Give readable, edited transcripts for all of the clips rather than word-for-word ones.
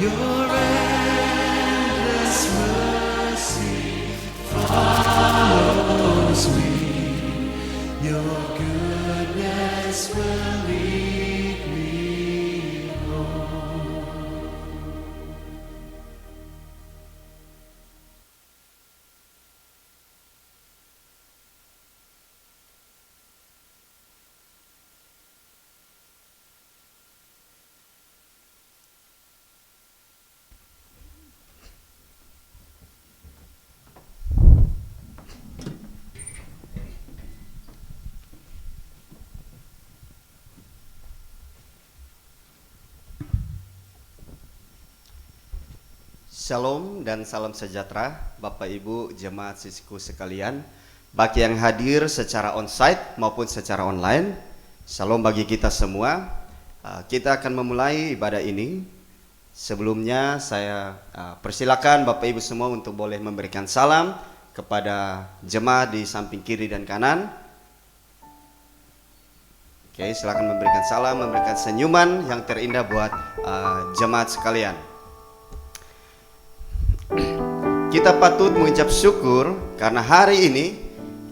Your endless mercy follows me. Your goodness will lead me home. Shalom dan salam sejahtera Bapak Ibu jemaat sisiku sekalian, bagi yang hadir secara onsite maupun secara online. Shalom bagi kita semua. Kita akan memulai ibadah ini. Sebelumnya saya persilakan Bapak Ibu semua untuk boleh memberikan salam kepada jemaat di samping kiri dan kanan. Oke, silakan memberikan salam, memberikan senyuman yang terindah buat jemaat sekalian. Kita patut mengucap syukur karena hari ini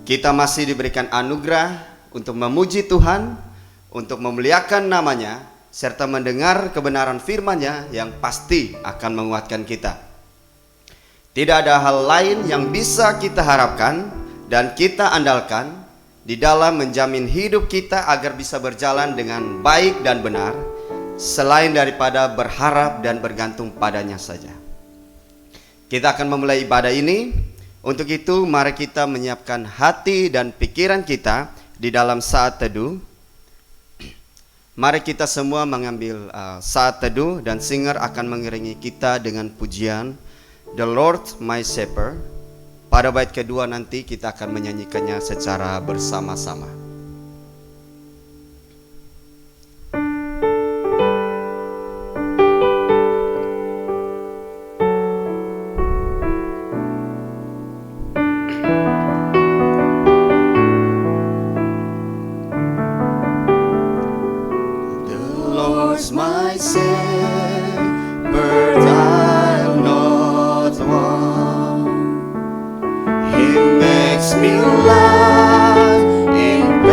kita masih diberikan anugerah untuk memuji Tuhan, untuk memuliakan namanya, serta mendengar kebenaran firman-Nya yang pasti akan menguatkan kita. Tidak ada hal lain yang bisa kita harapkan dan kita andalkan di dalam menjamin hidup kita agar bisa berjalan dengan baik dan benar, selain daripada berharap dan bergantung padanya saja. Kita akan memulai ibadah ini. Untuk itu mari kita menyiapkan hati dan pikiran kita di dalam saat teduh. Mari kita semua mengambil saat teduh, dan singer akan mengiringi kita dengan pujian The Lord My Shepherd. Pada bait kedua nanti kita akan menyanyikannya secara bersama-sama. My shepherd, I'll not want. He makes me lie in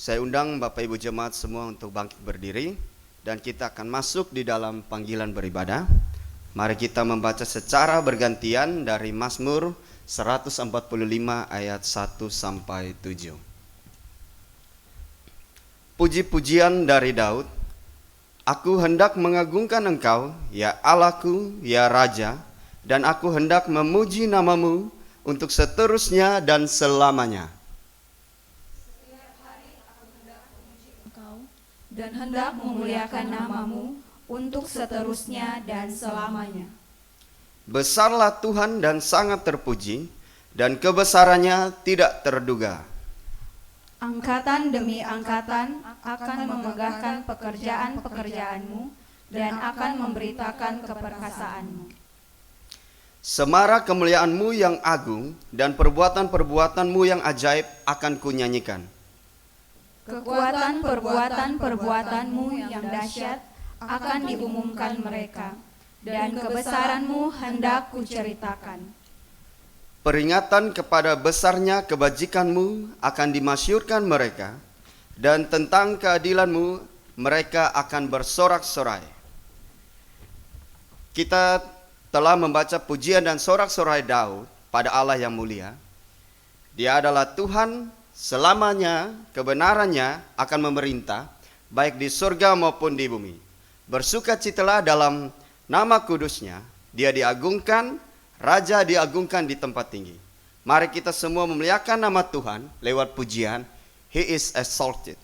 Saya undang Bapak Ibu Jemaat semua untuk bangkit berdiri dan kita akan masuk di dalam panggilan beribadah. Mari kita membaca secara bergantian dari Mazmur 145 ayat 1 sampai 7. Puji-pujian dari Daud. Aku hendak mengagungkan Engkau, ya Allahku, ya Raja, dan aku hendak memuji namamu untuk seterusnya dan selamanya. Dan hendak memuliakan namamu untuk seterusnya dan selamanya. Besarlah Tuhan dan sangat terpuji, dan kebesarannya tidak terduga. Angkatan demi angkatan akan memegahkan pekerjaan-pekerjaanmu dan akan memberitakan keperkasaanmu. Semara kemuliaanmu yang agung dan perbuatan-perbuatanmu yang ajaib akan kunyanyikan. Kekuatan perbuatan-perbuatanmu yang dahsyat akan diumumkan mereka, dan kebesaranmu hendak kuceritakan. Peringatan kepada besarnya kebajikanmu akan dimasyurkan mereka, dan tentang keadilanmu mereka akan bersorak-sorai. Kita telah membaca pujian dan sorak-sorai Daud pada Allah yang mulia. Dia adalah Tuhan, selamanya kebenarannya akan memerintah baik di surga maupun di bumi. Bersukacitalah dalam nama kudusnya, dia diagungkan, Raja diagungkan di tempat tinggi. Mari kita semua memuliakan nama Tuhan lewat pujian, He is exalted.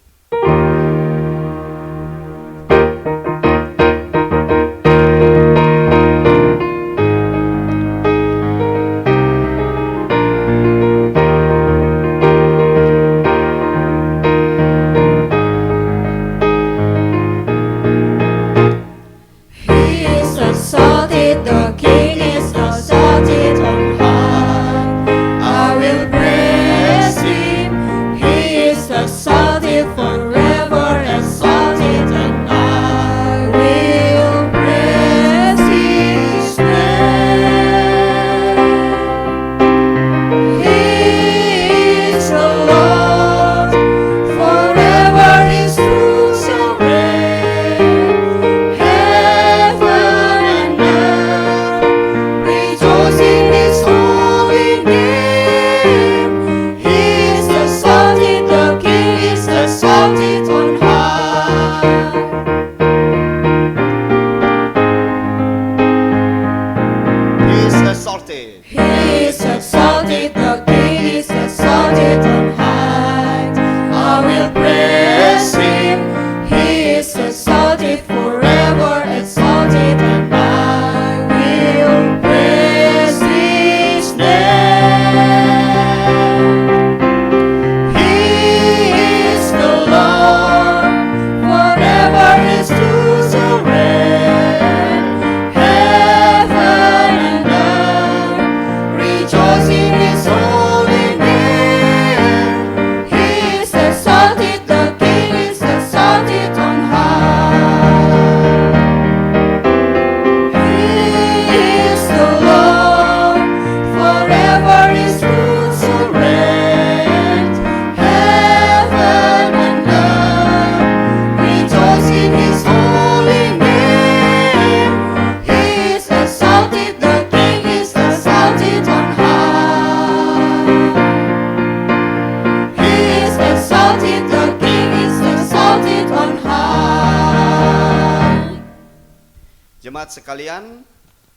Jemaat sekalian,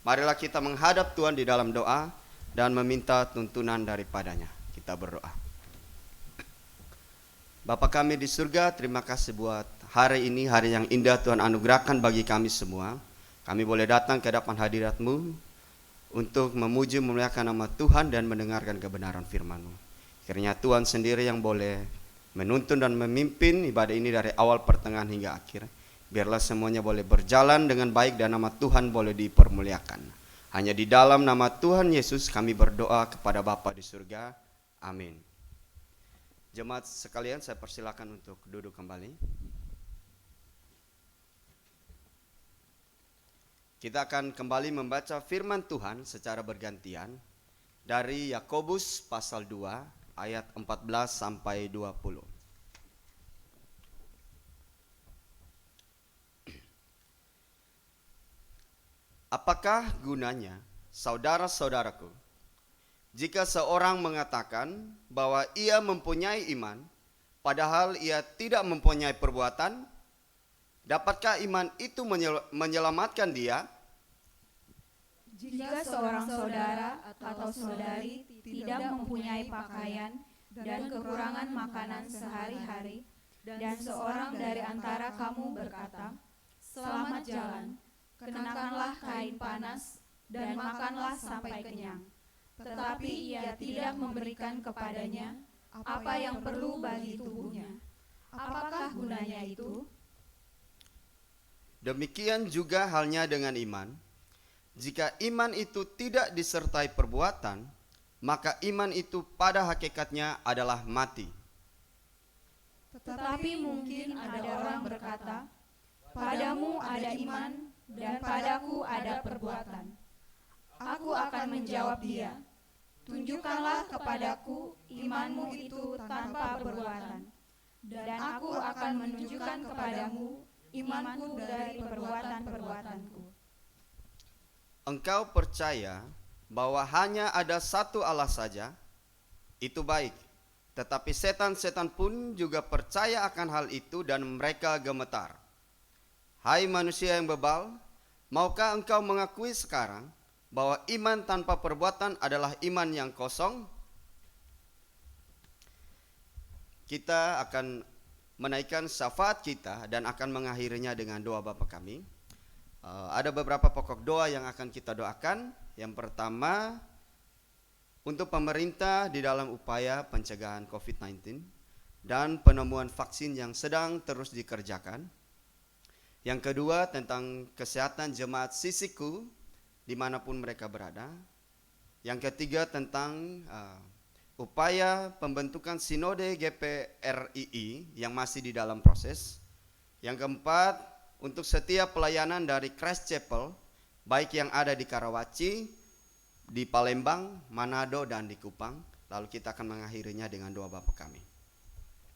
marilah kita menghadap Tuhan di dalam doa dan meminta tuntunan daripadanya. Kita berdoa. Bapa kami di surga, terima kasih buat hari ini, hari yang indah Tuhan anugerahkan bagi kami semua. Kami boleh datang ke hadapan hadirat-Mu untuk memuji memuliakan nama Tuhan dan mendengarkan kebenaran firman-Mu. Kiranya Tuhan sendiri yang boleh menuntun dan memimpin ibadah ini dari awal, pertengahan hingga akhir. Biarlah semuanya boleh berjalan dengan baik dan nama Tuhan boleh dipermuliakan. Hanya di dalam nama Tuhan Yesus kami berdoa kepada Bapa di surga. Amin. Jemaat sekalian, saya persilakan untuk duduk kembali. Kita akan kembali membaca firman Tuhan secara bergantian dari Yakobus pasal 2 ayat 14 sampai 20. Apakah gunanya, saudara-saudaraku, jika seorang mengatakan bahwa ia mempunyai iman, padahal ia tidak mempunyai perbuatan? Dapatkah iman itu menyelamatkan dia? Jika seorang saudara atau saudari tidak mempunyai pakaian dan kekurangan makanan sehari-hari, dan seorang dari antara kamu berkata, "Selamat jalan, kenakanlah kain panas dan makanlah sampai kenyang," tetapi ia tidak memberikan kepadanya apa yang perlu bagi tubuhnya, apakah gunanya itu? Demikian juga halnya dengan iman. Jika iman itu tidak disertai perbuatan, maka iman itu pada hakikatnya adalah mati. Tetapi mungkin ada orang berkata, "Padamu ada iman dan padaku ada perbuatan." Aku akan menjawab dia, "Tunjukkanlah kepadaku imanmu itu tanpa perbuatan, dan aku akan menunjukkan kepadamu imanku dari perbuatan-perbuatanku." Engkau percaya bahwa hanya ada satu Allah saja, itu baik. Tetapi setan-setan pun juga percaya akan hal itu dan mereka gemetar. Hai manusia yang bebal, maukah engkau mengakui sekarang bahwa iman tanpa perbuatan adalah iman yang kosong? Kita akan menaikkan syafaat kita dan akan mengakhirinya dengan doa Bapa kami. Ada beberapa pokok doa yang akan kita doakan. Yang pertama, untuk pemerintah di dalam upaya pencegahan COVID-19 dan penemuan vaksin yang sedang terus dikerjakan. Yang kedua, tentang kesehatan jemaat Sisiku dimanapun mereka berada. Yang ketiga, tentang upaya pembentukan Sinode GPRII yang masih di dalam proses. Yang keempat, untuk setiap pelayanan dari Christ Chapel, baik yang ada di Karawaci, di Palembang, Manado, dan di Kupang. Lalu kita akan mengakhirinya dengan doa Bapa kami.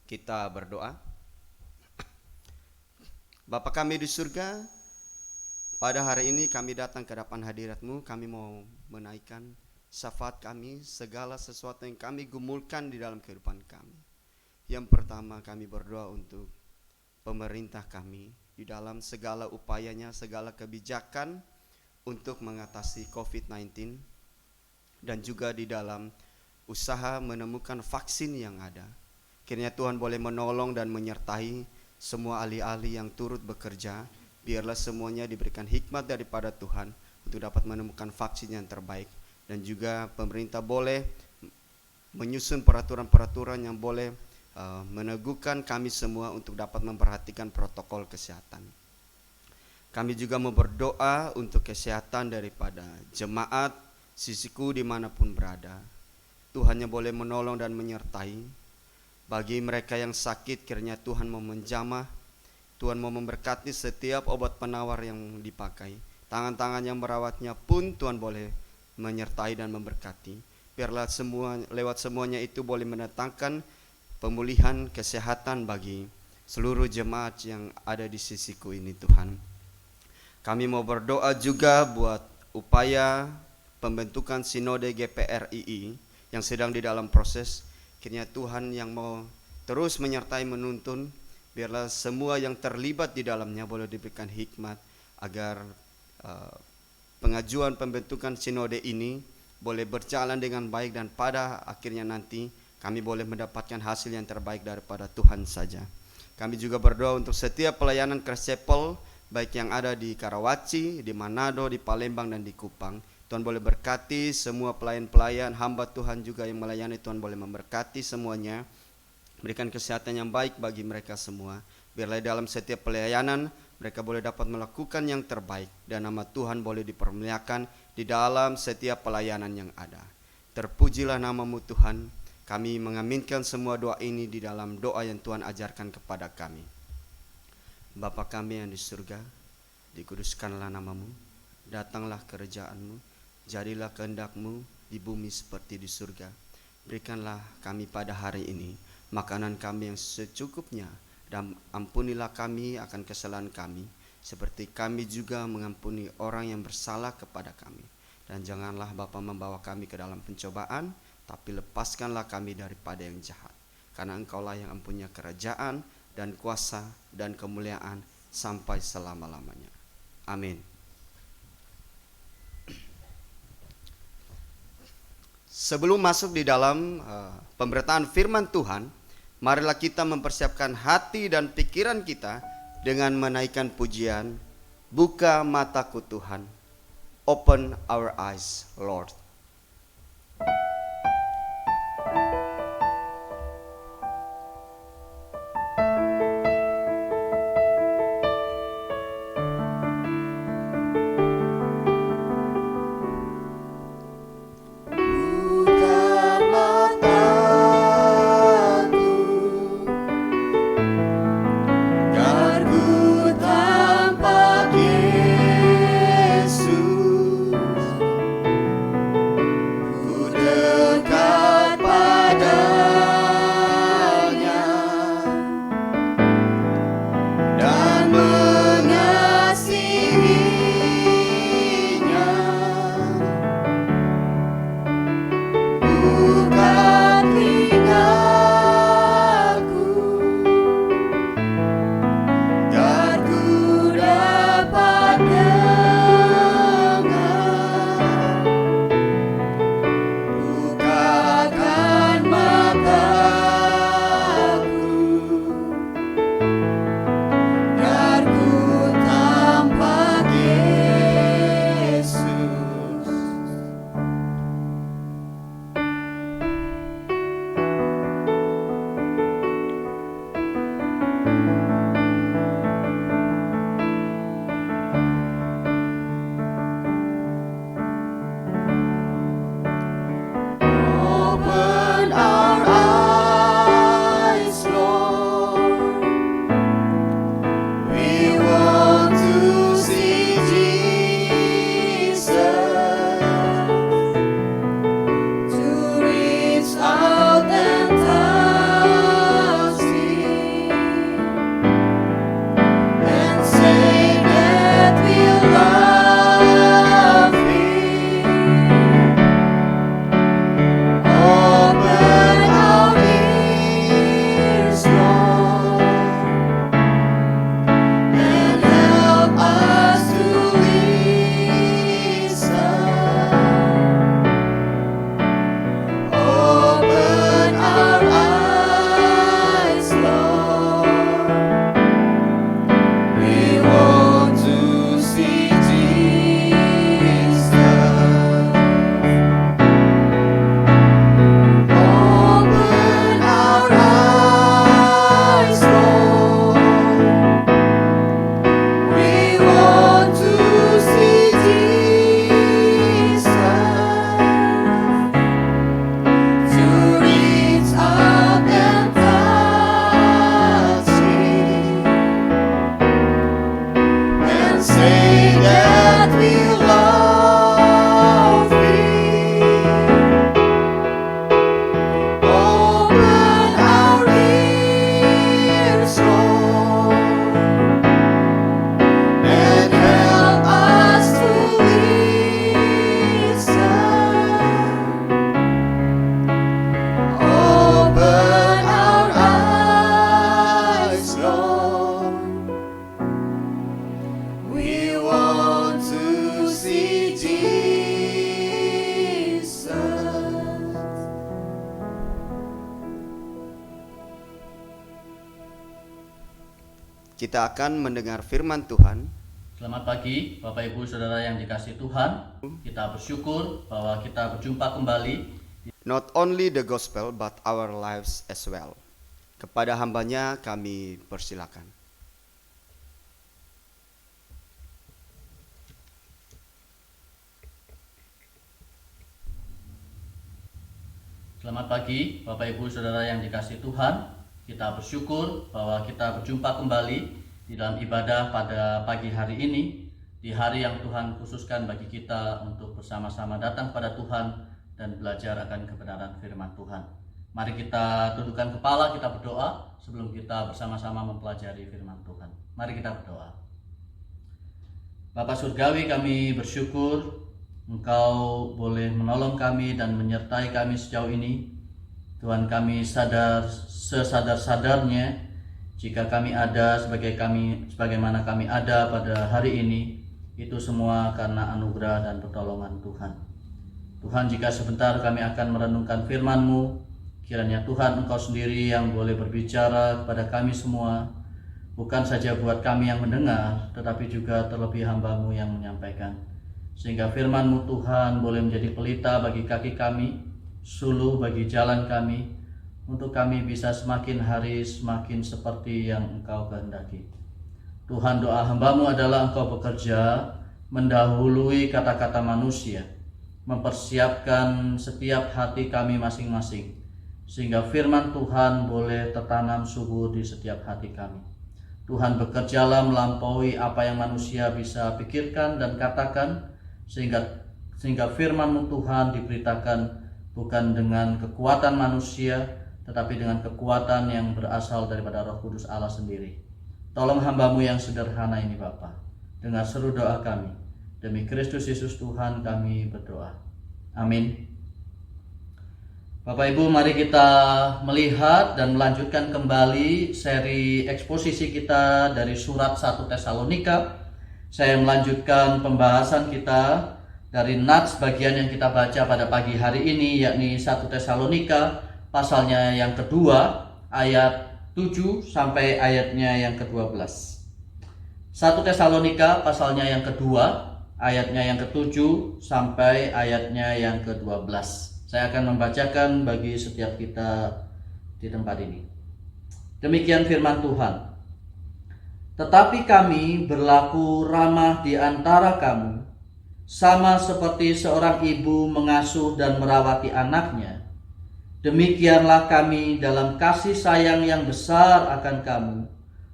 Kita berdoa. Bapa kami di surga, pada hari ini kami datang ke hadapan hadirat-Mu. Kami mau menaikkan syafaat kami, segala sesuatu yang kami gumulkan di dalam kehidupan kami. Yang pertama, kami berdoa untuk pemerintah kami di dalam segala upayanya, segala kebijakan untuk mengatasi COVID-19, dan juga di dalam usaha menemukan vaksin yang ada. Kiranya Tuhan boleh menolong dan menyertai semua ahli-ahli yang turut bekerja. Biarlah semuanya diberikan hikmat daripada Tuhan untuk dapat menemukan vaksin yang terbaik. Dan juga pemerintah boleh menyusun peraturan-peraturan yang boleh meneguhkan kami semua untuk dapat memperhatikan protokol kesehatan. Kami juga mau berdoa untuk kesehatan daripada jemaat Sisiku dimanapun berada. Tuhan yang boleh menolong dan menyertai. Bagi mereka yang sakit, kiranya Tuhan mau menjamah. Tuhan mau memberkati setiap obat penawar yang dipakai. Tangan-tangan yang merawatnya pun Tuhan boleh menyertai dan memberkati. Biarlah lewat semuanya itu boleh mendatangkan pemulihan kesehatan bagi seluruh jemaat yang ada di Sisiku ini, Tuhan. Kami mau berdoa juga buat upaya pembentukan Sinode GPRII yang sedang di dalam proses. Kiranya Tuhan yang mau terus menyertai menuntun, biarlah semua yang terlibat di dalamnya boleh diberikan hikmat agar pengajuan pembentukan Sinode ini boleh berjalan dengan baik, dan pada akhirnya nanti kami boleh mendapatkan hasil yang terbaik daripada Tuhan saja. Kami juga berdoa untuk setiap pelayanan Christ Chapel, baik yang ada di Karawaci, di Manado, di Palembang, dan di Kupang. Tuhan boleh berkati semua pelayan-pelayan, hamba Tuhan juga yang melayani. Tuhan boleh memberkati semuanya, berikan kesehatan yang baik bagi mereka semua. Biarlah dalam setiap pelayanan mereka boleh dapat melakukan yang terbaik, dan nama Tuhan boleh dipermuliakan di dalam setiap pelayanan yang ada. Terpujilah nama-Mu Tuhan. Kami mengaminkan semua doa ini di dalam doa yang Tuhan ajarkan kepada kami. Bapa kami yang di surga, dikuduskanlah nama-Mu, datanglah kerajaan-Mu, jadilah kehendak-Mu di bumi seperti di surga. Berikanlah kami pada hari ini makanan kami yang secukupnya, dan ampunilah kami akan kesalahan kami, seperti kami juga mengampuni orang yang bersalah kepada kami. Dan janganlah Bapa membawa kami ke dalam pencobaan, tapi lepaskanlah kami daripada yang jahat. Karena Engkaulah yang mempunyai kerajaan dan kuasa dan kemuliaan sampai selama-lamanya. Amin. Sebelum masuk di dalam pemberitaan firman Tuhan, marilah kita mempersiapkan hati dan pikiran kita dengan menaikkan pujian, buka mataku Tuhan, open our eyes Lord. Kita akan mendengar firman Tuhan. Selamat pagi Bapak Ibu Saudara yang dikasihi Tuhan. Kita bersyukur bahwa kita berjumpa kembali. Not only the gospel but our lives as well. Kepada hambanya kami persilakan. Selamat pagi Bapak Ibu Saudara yang dikasihi Tuhan. Kita bersyukur bahwa kita berjumpa kembali di dalam ibadah pada pagi hari ini, di hari yang Tuhan khususkan bagi kita untuk bersama-sama datang pada Tuhan dan belajar akan kebenaran firman Tuhan. Mari kita tundukkan kepala, kita berdoa sebelum kita bersama-sama mempelajari firman Tuhan. Mari kita berdoa. Bapa Surgawi, kami bersyukur Engkau boleh menolong kami dan menyertai kami sejauh ini. Tuhan, kami sadar sesadar-sadarnya jika kami ada sebagaimana kami ada pada hari ini, itu semua karena anugerah dan pertolongan Tuhan. Tuhan, jika sebentar kami akan merenungkan firman-Mu, kiranya Tuhan Engkau sendiri yang boleh berbicara kepada kami semua, bukan saja buat kami yang mendengar, tetapi juga terlebih hamba-Mu yang menyampaikan. Sehingga firman-Mu Tuhan boleh menjadi pelita bagi kaki kami, suluh bagi jalan kami, untuk kami bisa semakin hari semakin seperti yang Engkau kehendaki. Tuhan, doa hamba-Mu adalah Engkau bekerja mendahului kata-kata manusia, mempersiapkan setiap hati kami masing-masing, sehingga firman Tuhan boleh tertanam subur di setiap hati kami. Tuhan, bekerjalah melampaui apa yang manusia bisa pikirkan dan katakan, sehingga firman-Mu Tuhan diberitakan bukan dengan kekuatan manusia, tetapi dengan kekuatan yang berasal daripada Roh Kudus Allah sendiri. Tolong hamba-Mu yang sederhana ini Bapa, dengar seru doa kami. Demi Kristus Yesus Tuhan kami berdoa. Amin. Bapak Ibu, mari kita melihat dan melanjutkan kembali seri eksposisi kita dari surat 1 Tesalonika. Saya melanjutkan pembahasan kita dari nats bagian yang kita baca pada pagi hari ini, yakni 1 Tesalonika pasalnya yang kedua, ayat 7 sampai ayatnya yang ke-12. 1 Tesalonika pasalnya yang kedua, ayatnya yang ke-7 sampai ayatnya yang ke-12. Saya akan membacakan bagi setiap kita di tempat ini. Demikian firman Tuhan. Tetapi kami berlaku ramah di antara kamu, sama seperti seorang ibu mengasuh dan merawati anaknya. Demikianlah kami dalam kasih sayang yang besar akan kamu,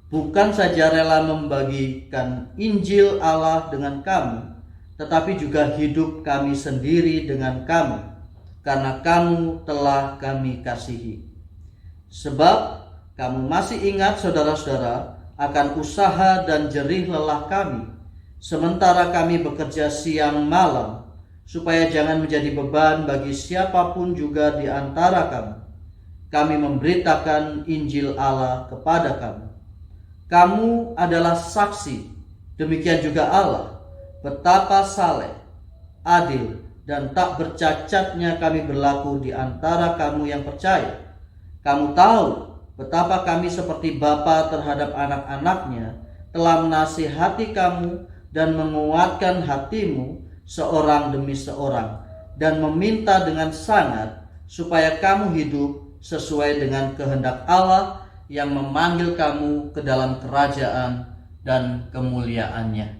bukan saja rela membagikan Injil Allah dengan kamu, tetapi juga hidup kami sendiri dengan kamu, karena kamu telah kami kasihi. Sebab kamu masih ingat, saudara-saudara, akan usaha dan jerih lelah kami, sementara kami bekerja siang malam, supaya jangan menjadi beban bagi siapapun juga di antara kamu. Kami memberitakan Injil Allah kepada kamu. Kamu adalah saksi, demikian juga Allah, betapa saleh, adil, dan tak bercacatnya kami berlaku di antara kamu yang percaya. Kamu tahu betapa kami seperti bapa terhadap anak-anaknya telah menasihati kamu dan menguatkan hatimu seorang demi seorang, dan meminta dengan sangat supaya kamu hidup sesuai dengan kehendak Allah yang memanggil kamu ke dalam kerajaan dan kemuliaannya.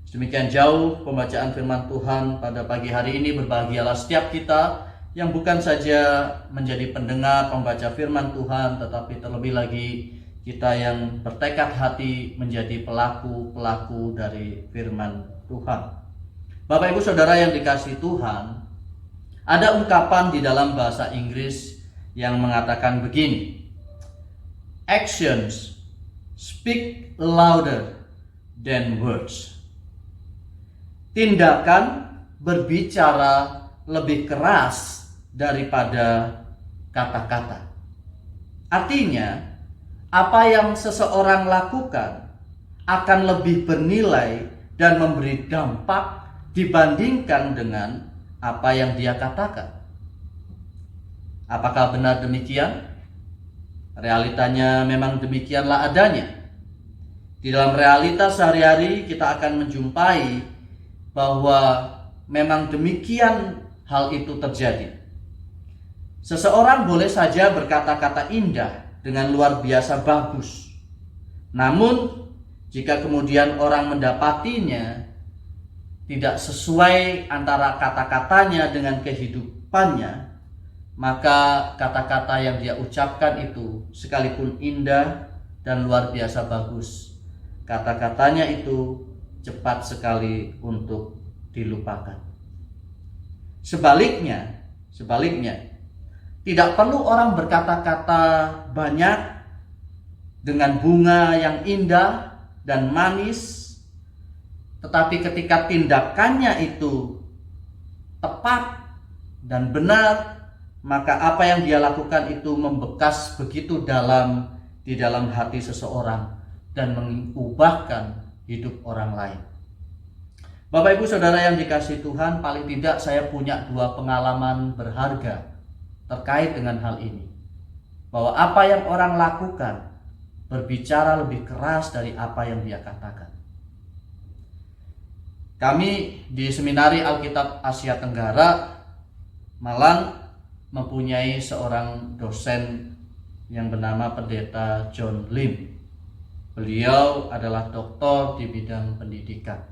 Demikian jauh pembacaan firman Tuhan pada pagi hari ini. Berbahagialah setiap kita yang bukan saja menjadi pendengar pembaca firman Tuhan, tetapi terlebih lagi kita yang bertekad hati menjadi pelaku-pelaku dari firman Tuhan. Bapak Ibu Saudara yang dikasihi Tuhan, ada ungkapan di dalam bahasa Inggris yang mengatakan begini: actions speak louder than words. Tindakan berbicara lebih keras daripada kata-kata. Artinya, apa yang seseorang lakukan akan lebih bernilai dan memberi dampak dibandingkan dengan apa yang dia katakan. Apakah benar demikian? Realitanya memang demikianlah adanya. Di dalam realitas sehari-hari kita akan menjumpai bahwa memang demikian hal itu terjadi. Seseorang boleh saja berkata-kata indah dengan luar biasa bagus. Namun jika kemudian orang mendapatinya tidak sesuai antara kata-katanya dengan kehidupannya, maka kata-kata yang dia ucapkan itu sekalipun indah dan luar biasa bagus, kata-katanya itu cepat sekali untuk dilupakan. Sebaliknya, tidak perlu orang berkata-kata banyak dengan bunga yang indah dan manis, tetapi ketika tindakannya itu tepat dan benar, maka apa yang dia lakukan itu membekas begitu dalam di dalam hati seseorang dan mengubahkan hidup orang lain. Bapak Ibu Saudara yang dikasihi Tuhan, paling tidak saya punya 2 pengalaman berharga terkait dengan hal ini. Bahwa apa yang orang lakukan berbicara lebih keras dari apa yang dia katakan. Kami di Seminari Alkitab Asia Tenggara Malang mempunyai seorang dosen yang bernama Pendeta John Lim. Beliau adalah doktor di bidang pendidikan.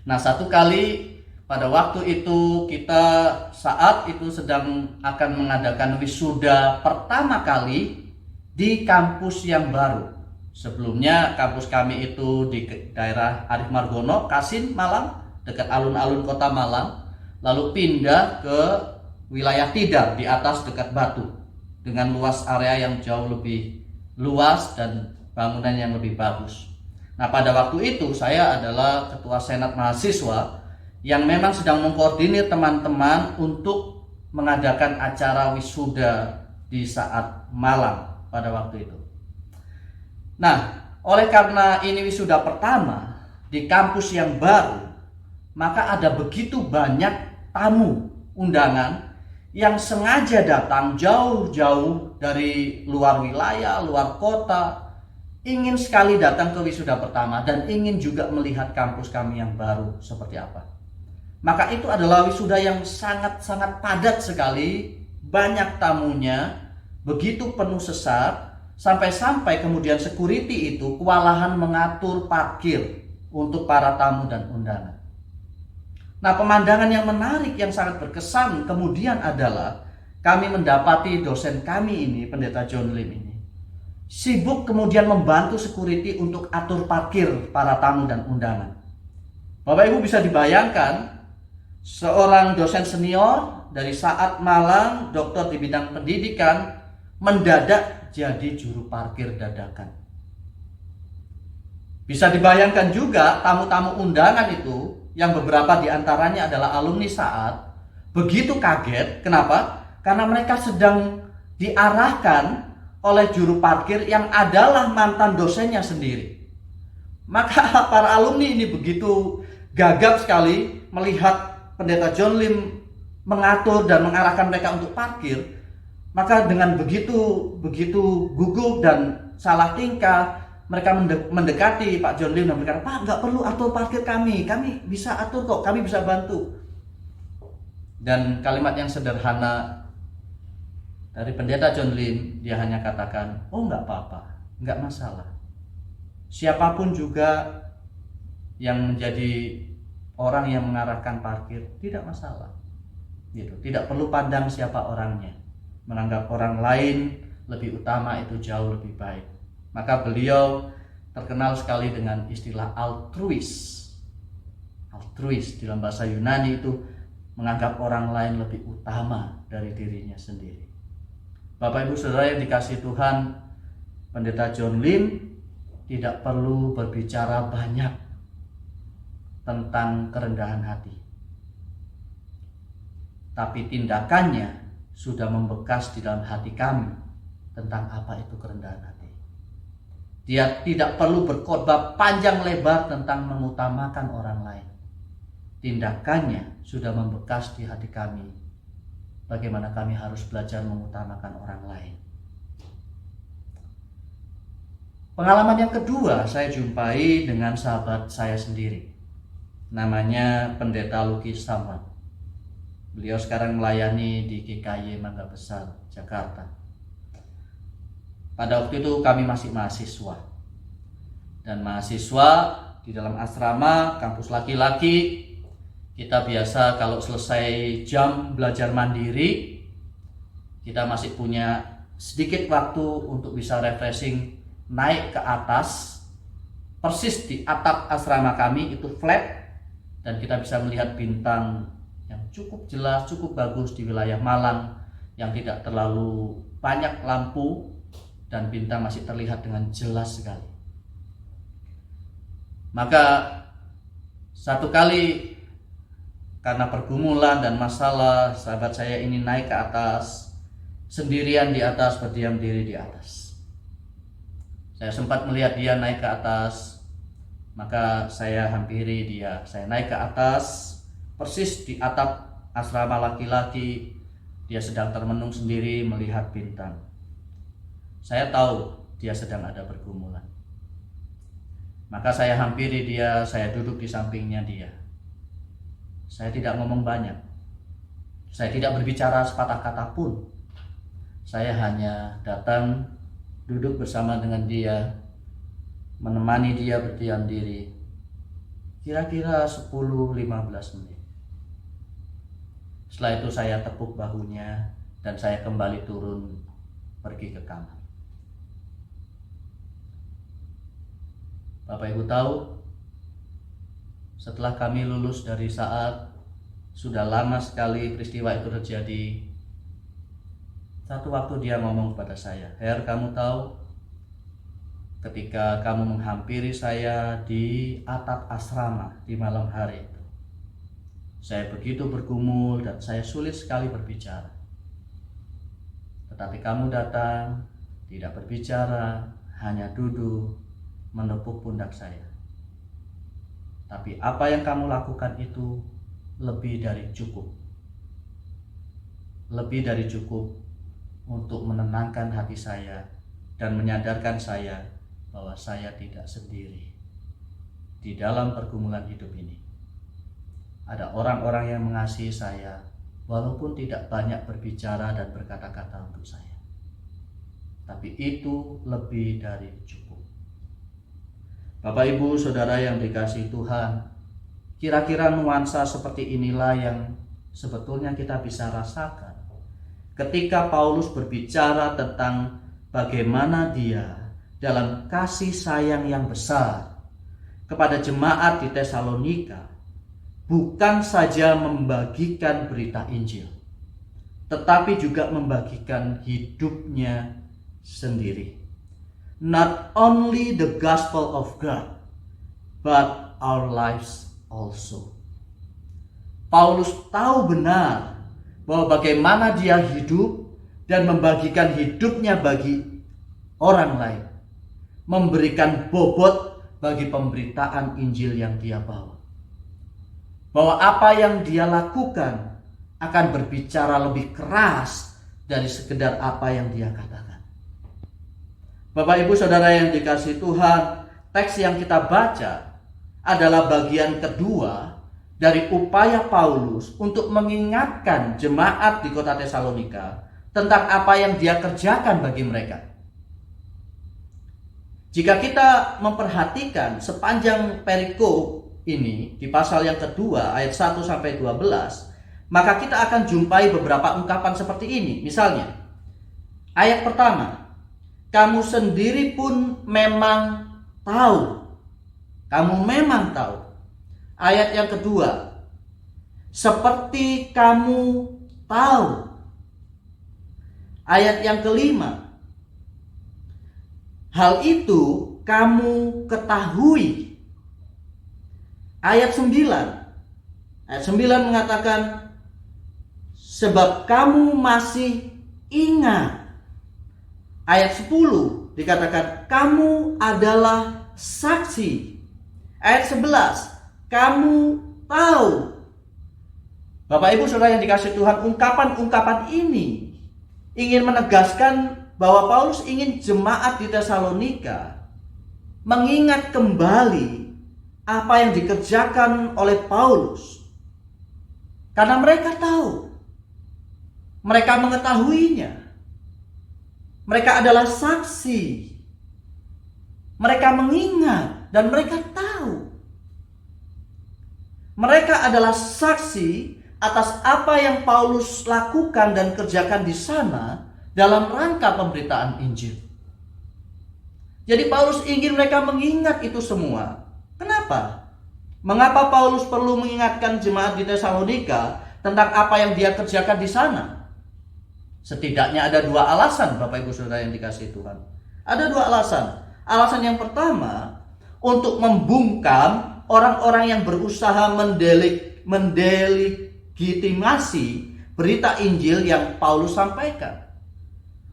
Nah, satu kali pada waktu itu kita saat itu sedang akan mengadakan wisuda pertama kali di kampus yang baru. Sebelumnya kampus kami itu di daerah Arif Margono, Kasin, Malang, dekat alun-alun kota Malang. Lalu pindah ke wilayah Tidar di atas dekat Batu dengan luas area yang jauh lebih luas dan bangunan yang lebih bagus. Nah, pada waktu itu saya adalah ketua senat mahasiswa yang memang sedang mengkoordinir teman-teman untuk mengadakan acara wisuda di saat malam pada waktu itu. Nah, oleh karena ini wisuda pertama di kampus yang baru, maka ada begitu banyak tamu undangan yang sengaja datang jauh-jauh dari luar wilayah, luar kota, ingin sekali datang ke wisuda pertama dan ingin juga melihat kampus kami yang baru seperti apa. Maka itu adalah wisuda yang sangat-sangat padat sekali, banyak tamunya, begitu penuh sesak, sampai-sampai kemudian security itu kewalahan mengatur parkir untuk para tamu dan undangan. Nah, pemandangan yang menarik yang sangat berkesan kemudian adalah kami mendapati dosen kami ini, Pendeta John Lim ini, sibuk kemudian membantu security untuk atur parkir para tamu dan undangan. Bapak Ibu bisa dibayangkan seorang dosen senior dari saat Malang, doktor di bidang pendidikan, mendadak jadi juru parkir dadakan. Bisa dibayangkan juga tamu-tamu undangan itu yang beberapa diantaranya adalah alumni saat begitu kaget. Kenapa? Karena mereka sedang diarahkan oleh juru parkir yang adalah mantan dosennya sendiri. Maka para alumni ini begitu gagap sekali melihat Pendeta John Lim mengatur dan mengarahkan mereka untuk parkir. Maka dengan begitu gugup dan salah tingkah, mereka mendekati Pak John Lim dan berkata, "Pak, nggak perlu atur parkir kami bisa atur kok, kami bisa bantu." Dan kalimat yang sederhana dari Pendeta John Lim, dia hanya katakan, "Oh, nggak apa-apa, nggak masalah. Siapapun juga yang menjadi orang yang mengarahkan parkir, tidak masalah." Gitu. Tidak perlu pandang siapa orangnya. Menganggap orang lain lebih utama itu jauh lebih baik. Maka beliau terkenal sekali dengan istilah altruis. Altruis dalam bahasa Yunani itu menganggap orang lain lebih utama dari dirinya sendiri. Bapak Ibu Saudara yang dikasihi Tuhan, Pendeta John Lim tidak perlu berbicara banyak tentang kerendahan hati. Tapi tindakannya sudah membekas di dalam hati kami tentang apa itu kerendahan hati. Dia tidak perlu berkhotbah panjang lebar tentang mengutamakan orang lain. Tindakannya sudah membekas di hati kami. Bagaimana kami harus belajar mengutamakan orang lain. Pengalaman yang kedua saya jumpai dengan sahabat saya sendiri. Namanya Pendeta Luki Samad. Beliau sekarang melayani di GKY Mangga Besar, Jakarta. Pada waktu itu kami masih mahasiswa. Dan mahasiswa di dalam asrama, kampus laki-laki, kita biasa kalau selesai jam belajar mandiri, kita masih punya sedikit waktu untuk bisa refreshing, naik ke atas. Persis di atap asrama kami itu flat, dan kita bisa melihat bintang yang cukup jelas, cukup bagus di wilayah Malang, yang tidak terlalu banyak lampu, dan bintang masih terlihat dengan jelas sekali. Maka Satu kali karena pergumulan dan masalah, sahabat saya ini naik ke atas, sendirian di atas, berdiam diri di atas. Saya sempat melihat dia naik ke atas, maka saya hampiri dia. Saya naik ke atas, persis di atap asrama laki-laki. Dia sedang termenung sendiri melihat bintang. Saya tahu dia sedang ada pergumulan. Maka saya hampiri dia, saya duduk di sampingnya dia. Saya tidak ngomong banyak. Saya tidak berbicara sepatah kata pun. Saya hanya datang, duduk bersama dengan dia, menemani dia berdiam diri. Kira-kira 10-15 menit. Setelah itu saya tepuk bahunya dan saya kembali turun pergi ke kamar. Bapak Ibu tahu, setelah kami lulus dari saat sudah lama sekali peristiwa itu terjadi, satu waktu dia ngomong kepada saya, "Her, kamu tahu, ketika kamu menghampiri saya di atap asrama di malam hari itu, saya begitu bergumul dan saya sulit sekali berbicara. Tetapi kamu datang, tidak berbicara, hanya duduk, menepuk pundak saya. Tapi apa yang kamu lakukan itu lebih dari cukup. Lebih dari cukup untuk menenangkan hati saya dan menyadarkan saya bahwa saya tidak sendiri di dalam pergumulan hidup ini. Ada orang-orang yang mengasihi saya walaupun tidak banyak berbicara dan berkata-kata untuk saya. Tapi itu lebih dari cukup." Bapak Ibu Saudara yang dikasihi Tuhan, kira-kira nuansa seperti inilah yang sebetulnya kita bisa rasakan ketika Paulus berbicara tentang bagaimana dia dalam kasih sayang yang besar kepada jemaat di Tesalonika bukan saja membagikan berita Injil, tetapi juga membagikan hidupnya sendiri. Not only the gospel of God, but our lives also. Paulus tahu benar bahwa bagaimana dia hidup dan membagikan hidupnya bagi orang lain, memberikan bobot bagi pemberitaan Injil yang dia bawa. Bahwa apa yang dia lakukan akan berbicara lebih keras dari sekedar apa yang dia katakan. Bapak Ibu Saudara yang dikasihi Tuhan, teks yang kita baca adalah bagian kedua dari upaya Paulus untuk mengingatkan jemaat di kota Tesalonika tentang apa yang dia kerjakan bagi mereka. Jika kita memperhatikan sepanjang perikop ini di pasal yang kedua ayat 1 sampai 12, maka kita akan jumpai beberapa ungkapan seperti ini. Misalnya, ayat pertama, "Kamu sendiri pun memang tahu." Kamu memang tahu. Ayat yang kedua, "Seperti kamu tahu." Ayat yang kelima, "Hal itu kamu ketahui." Ayat 9. Ayat 9 mengatakan, "Sebab kamu masih ingat." Ayat 10 dikatakan, "Kamu adalah saksi." Ayat 11, "Kamu tahu." Bapak Ibu Saudara yang dikasihi Tuhan, ungkapan-ungkapan ini ingin menegaskan bahwa Paulus ingin jemaat di Tesalonika mengingat kembali apa yang dikerjakan oleh Paulus. Karena mereka tahu, mereka mengetahuinya. Mereka adalah saksi. Mereka mengingat dan mereka tahu. Mereka adalah saksi atas apa yang Paulus lakukan dan kerjakan di sana dalam rangka pemberitaan Injil. Jadi Paulus ingin mereka mengingat itu semua. Kenapa? Mengapa Paulus perlu mengingatkan jemaat di Tesalonika tentang apa yang dia kerjakan di sana? Setidaknya ada dua alasan, Bapak Ibu Saudara yang dikasihi Tuhan. Ada dua alasan. Alasan yang pertama, untuk membungkam orang-orang yang berusaha mendelegitimasi berita Injil yang Paulus sampaikan.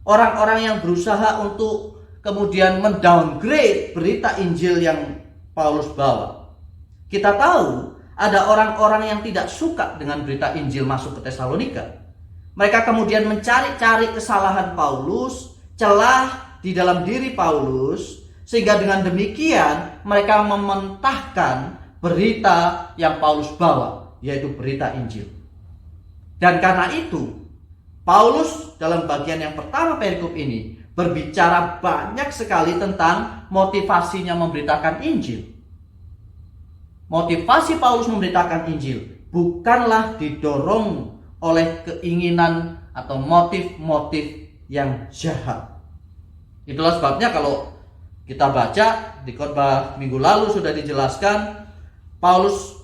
Orang-orang yang berusaha untuk kemudian mendowngrade berita Injil yang Paulus bawa. Kita tahu ada orang-orang yang tidak suka dengan berita Injil masuk ke Tesalonika. Mereka kemudian mencari-cari kesalahan Paulus, celah di dalam diri Paulus, sehingga dengan demikian mereka mementahkan berita yang Paulus bawa, yaitu berita Injil. Dan karena itu, Paulus dalam bagian yang pertama perikop ini berbicara banyak sekali tentang motivasinya memberitakan Injil. Motivasi Paulus memberitakan Injil bukanlah didorong oleh keinginan atau motif-motif yang jahat. Itulah sebabnya kalau kita baca di khotbah minggu lalu sudah dijelaskan, Paulus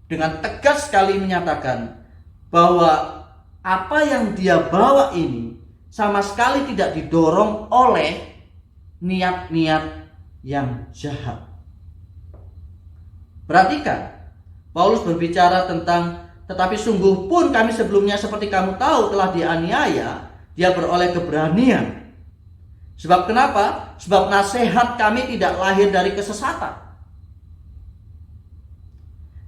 dengan tegas sekali menyatakan bahwa apa yang dia bawa ini sama sekali tidak didorong oleh niat-niat yang jahat. Perhatikan, Paulus berbicara tentang tetapi sungguh pun kami sebelumnya seperti kamu tahu telah dianiaya, dia beroleh keberanian. Sebab kenapa? Sebab nasihat kami tidak lahir dari kesesatan.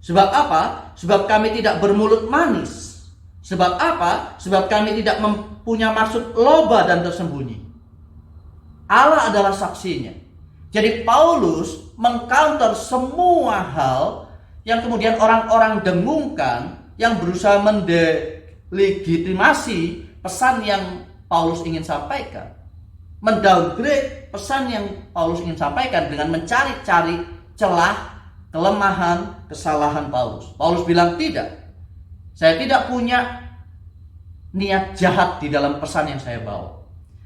Sebab apa? Sebab kami tidak bermulut manis. Sebab apa? Sebab kami tidak mempunyai maksud loba dan tersembunyi. Allah adalah saksinya. Jadi Paulus mengcounter semua hal yang kemudian orang-orang dengungkan, yang berusaha mendelegitimasi pesan yang Paulus ingin sampaikan. Mendowngrade pesan yang Paulus ingin sampaikan dengan mencari-cari celah, kelemahan, kesalahan Paulus. Paulus bilang tidak. Saya tidak punya niat jahat di dalam pesan yang saya bawa.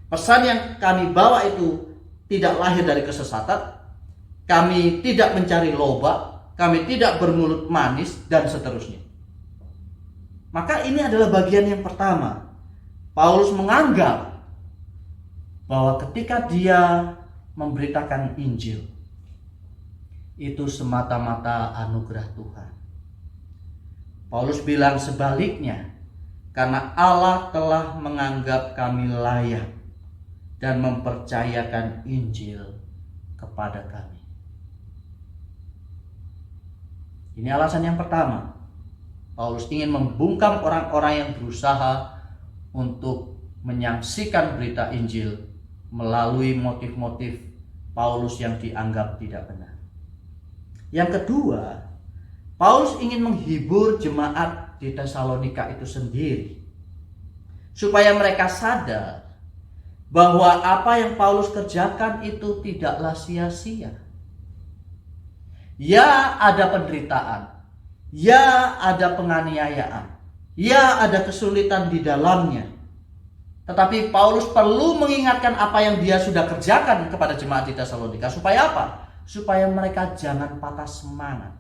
Pesan yang kami bawa itu tidak lahir dari kesesatan. Kami tidak mencari loba, kami tidak bermulut manis, dan seterusnya. Maka ini adalah bagian yang pertama. Paulus menganggap bahwa ketika dia memberitakan Injil, itu semata-mata anugerah Tuhan. Paulus bilang sebaliknya, karena Allah telah menganggap kami layak dan mempercayakan Injil kepada kami. Ini alasan yang pertama. Paulus ingin membungkam orang-orang yang berusaha untuk menyaksikan berita Injil melalui motif-motif Paulus yang dianggap tidak benar. Yang kedua, Paulus ingin menghibur jemaat di Tesalonika itu sendiri, supaya mereka sadar bahwa apa yang Paulus kerjakan itu tidaklah sia-sia. Ya, ada penderitaan, ya, ada penganiayaan, ya, ada kesulitan di dalamnya. Tetapi Paulus perlu mengingatkan apa yang dia sudah kerjakan kepada jemaat di Tesalonika. Supaya apa? Supaya mereka jangan patah semangat,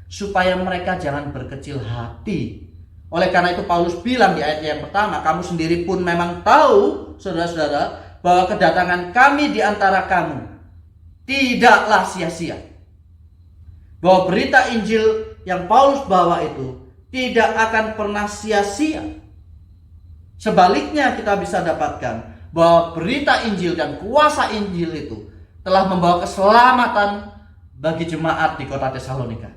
supaya mereka jangan berkecil hati. Oleh karena itu Paulus bilang di ayat yang pertama, kamu sendiri pun memang tahu, saudara-saudara, bahwa kedatangan kami di antara kamu tidaklah sia-sia. Bahwa berita Injil yang Paulus bawa itu tidak akan pernah sia-sia. Sebaliknya kita bisa dapatkan bahwa berita Injil dan kuasa Injil itu telah membawa keselamatan bagi jemaat di kota Tesalonika.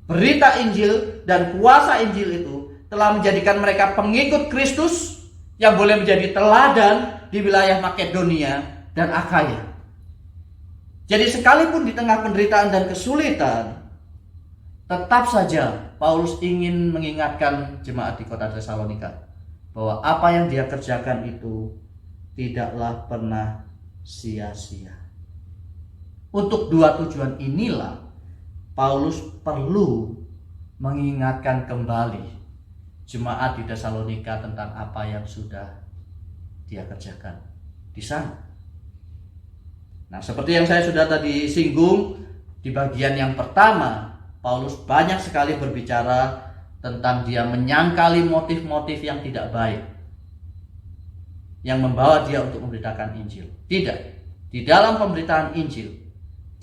Berita Injil dan kuasa Injil itu telah menjadikan mereka pengikut Kristus yang boleh menjadi teladan di wilayah Makedonia dan Akhaya. Jadi sekalipun di tengah penderitaan dan kesulitan, tetap saja Paulus ingin mengingatkan jemaat di kota Tesalonika bahwa apa yang dia kerjakan itu tidaklah pernah sia-sia. Untuk dua tujuan inilah Paulus perlu mengingatkan kembali jemaat di Tesalonika tentang apa yang sudah dia kerjakan di sana. Nah, seperti yang saya sudah tadi singgung di bagian yang pertama, Paulus banyak sekali berbicara tentang dia menyangkali motif-motif yang tidak baik yang membawa dia untuk memberitakan Injil. Tidak, di dalam pemberitaan Injil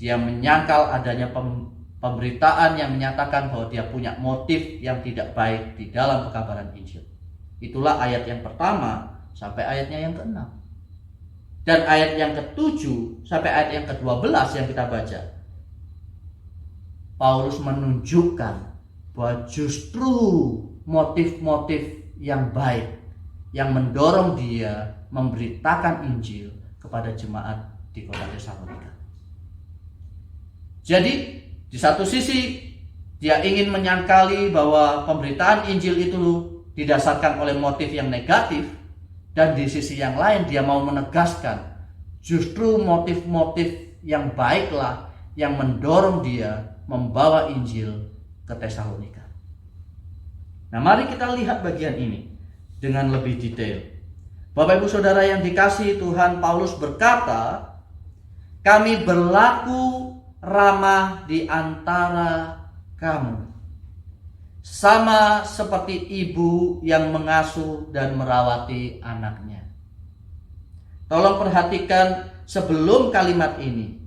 Dia menyangkal adanya pemberitaan yang menyatakan bahwa dia punya motif yang tidak baik di dalam pekabaran Injil. Itulah ayat yang pertama sampai ayatnya yang ke-6. Dan ayat yang ke-7 sampai ayat yang ke-12 yang kita baca, Paulus menunjukkan bahwa justru motif-motif yang baik yang mendorong dia memberitakan Injil kepada jemaat di kota Tesalonika. Jadi di satu sisi dia ingin menyangkali bahwa pemberitaan Injil itu didasarkan oleh motif yang negatif, dan di sisi yang lain dia mau menegaskan justru motif-motif yang baiklah yang mendorong dia membawa Injil ke Tesalonika. Nah, mari kita lihat bagian ini dengan lebih detail. Bapak Ibu Saudara yang dikasihi Tuhan, Paulus berkata, kami berlaku ramah di antara kamu, sama seperti ibu yang mengasuh dan merawati anaknya. Tolong perhatikan sebelum kalimat ini,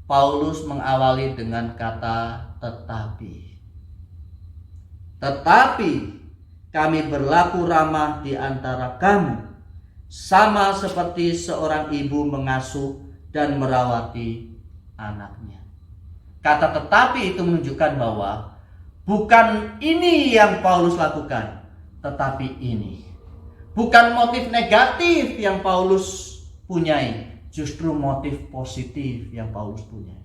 Paulus mengawali dengan kata tetapi. Tetapi kami berlaku ramah di antara kamu, sama seperti seorang ibu mengasuh dan merawati anaknya. Kata tetapi itu menunjukkan bahwa bukan ini yang Paulus lakukan, tetapi ini. Bukan motif negatif yang Paulus punyai, justru motif positif yang Paulus punyai.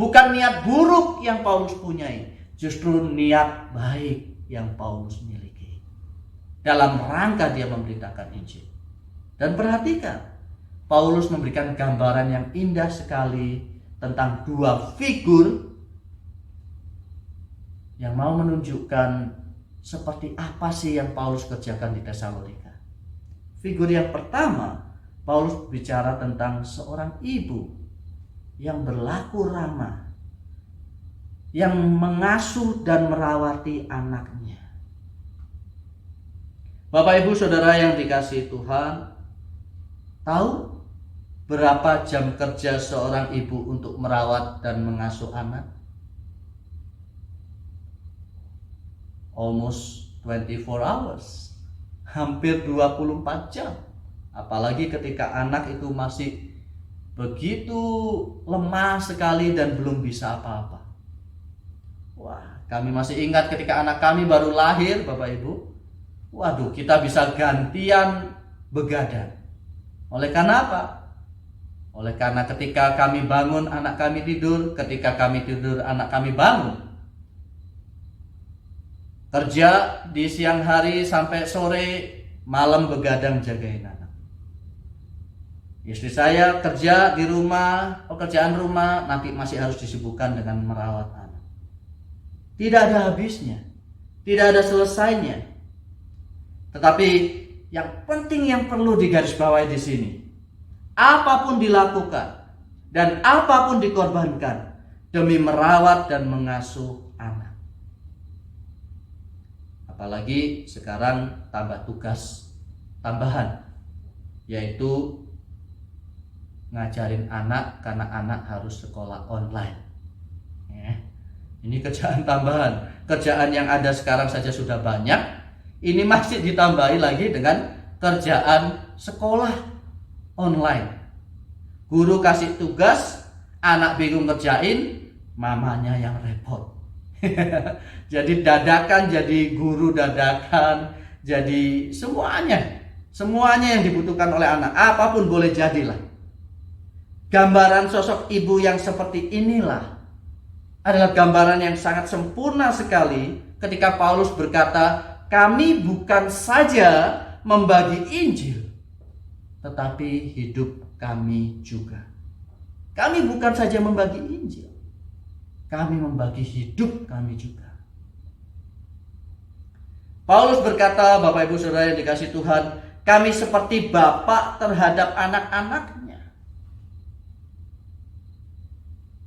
Bukan niat buruk yang Paulus punyai, justru niat baik yang Paulus miliki dalam rangka dia memberitakan Injil. Dan perhatikan, Paulus memberikan gambaran yang indah sekali tentang dua figur yang mau menunjukkan seperti apa sih yang Paulus kerjakan di Tesalonika. Figur yang pertama, Paulus bicara tentang seorang ibu yang berlaku ramah, yang mengasuh dan merawati anaknya. Bapak Ibu Saudara yang dikasihi Tuhan, tahu berapa jam kerja seorang ibu untuk merawat dan mengasuh anak? Almost 24 hours. Hampir 24 jam. Apalagi ketika anak itu masih begitu lemah sekali dan belum bisa apa-apa. Wah, kami masih ingat ketika anak kami baru lahir, Bapak Ibu. Waduh, kita bisa gantian begadang. Oleh karena apa? Oleh karena ketika kami bangun anak kami tidur, ketika kami tidur anak kami bangun. Kerja di siang hari sampai sore, malam begadang jagain anak. Istri saya kerja di rumah, pekerjaan rumah, nanti masih harus disibukkan dengan merawat anak. Tidak ada habisnya, tidak ada selesainya. Tetapi yang penting yang perlu digarisbawahi di sini, apapun dilakukan dan apapun dikorbankan demi merawat dan mengasuh anak. Apalagi sekarang tambah tugas tambahan, yaitu ngajarin anak karena anak harus sekolah online. Ini kerjaan tambahan. Kerjaan yang ada sekarang saja sudah banyak, ini masih ditambahi lagi dengan kerjaan sekolah online. Guru kasih tugas, anak bingung ngerjain, mamanya yang repot. Jadi dadakan, jadi guru dadakan, jadi semuanya yang dibutuhkan oleh anak, apapun boleh jadilah. Gambaran sosok ibu yang seperti inilah adalah gambaran yang sangat sempurna sekali ketika Paulus berkata, kami bukan saja membagi Injil, tetapi hidup kami juga. Kami bukan saja membagi Injil, kami membagi hidup kami juga. Paulus berkata, Bapak Ibu Saudara yang dikasihi Tuhan, kami seperti bapak terhadap anak-anaknya.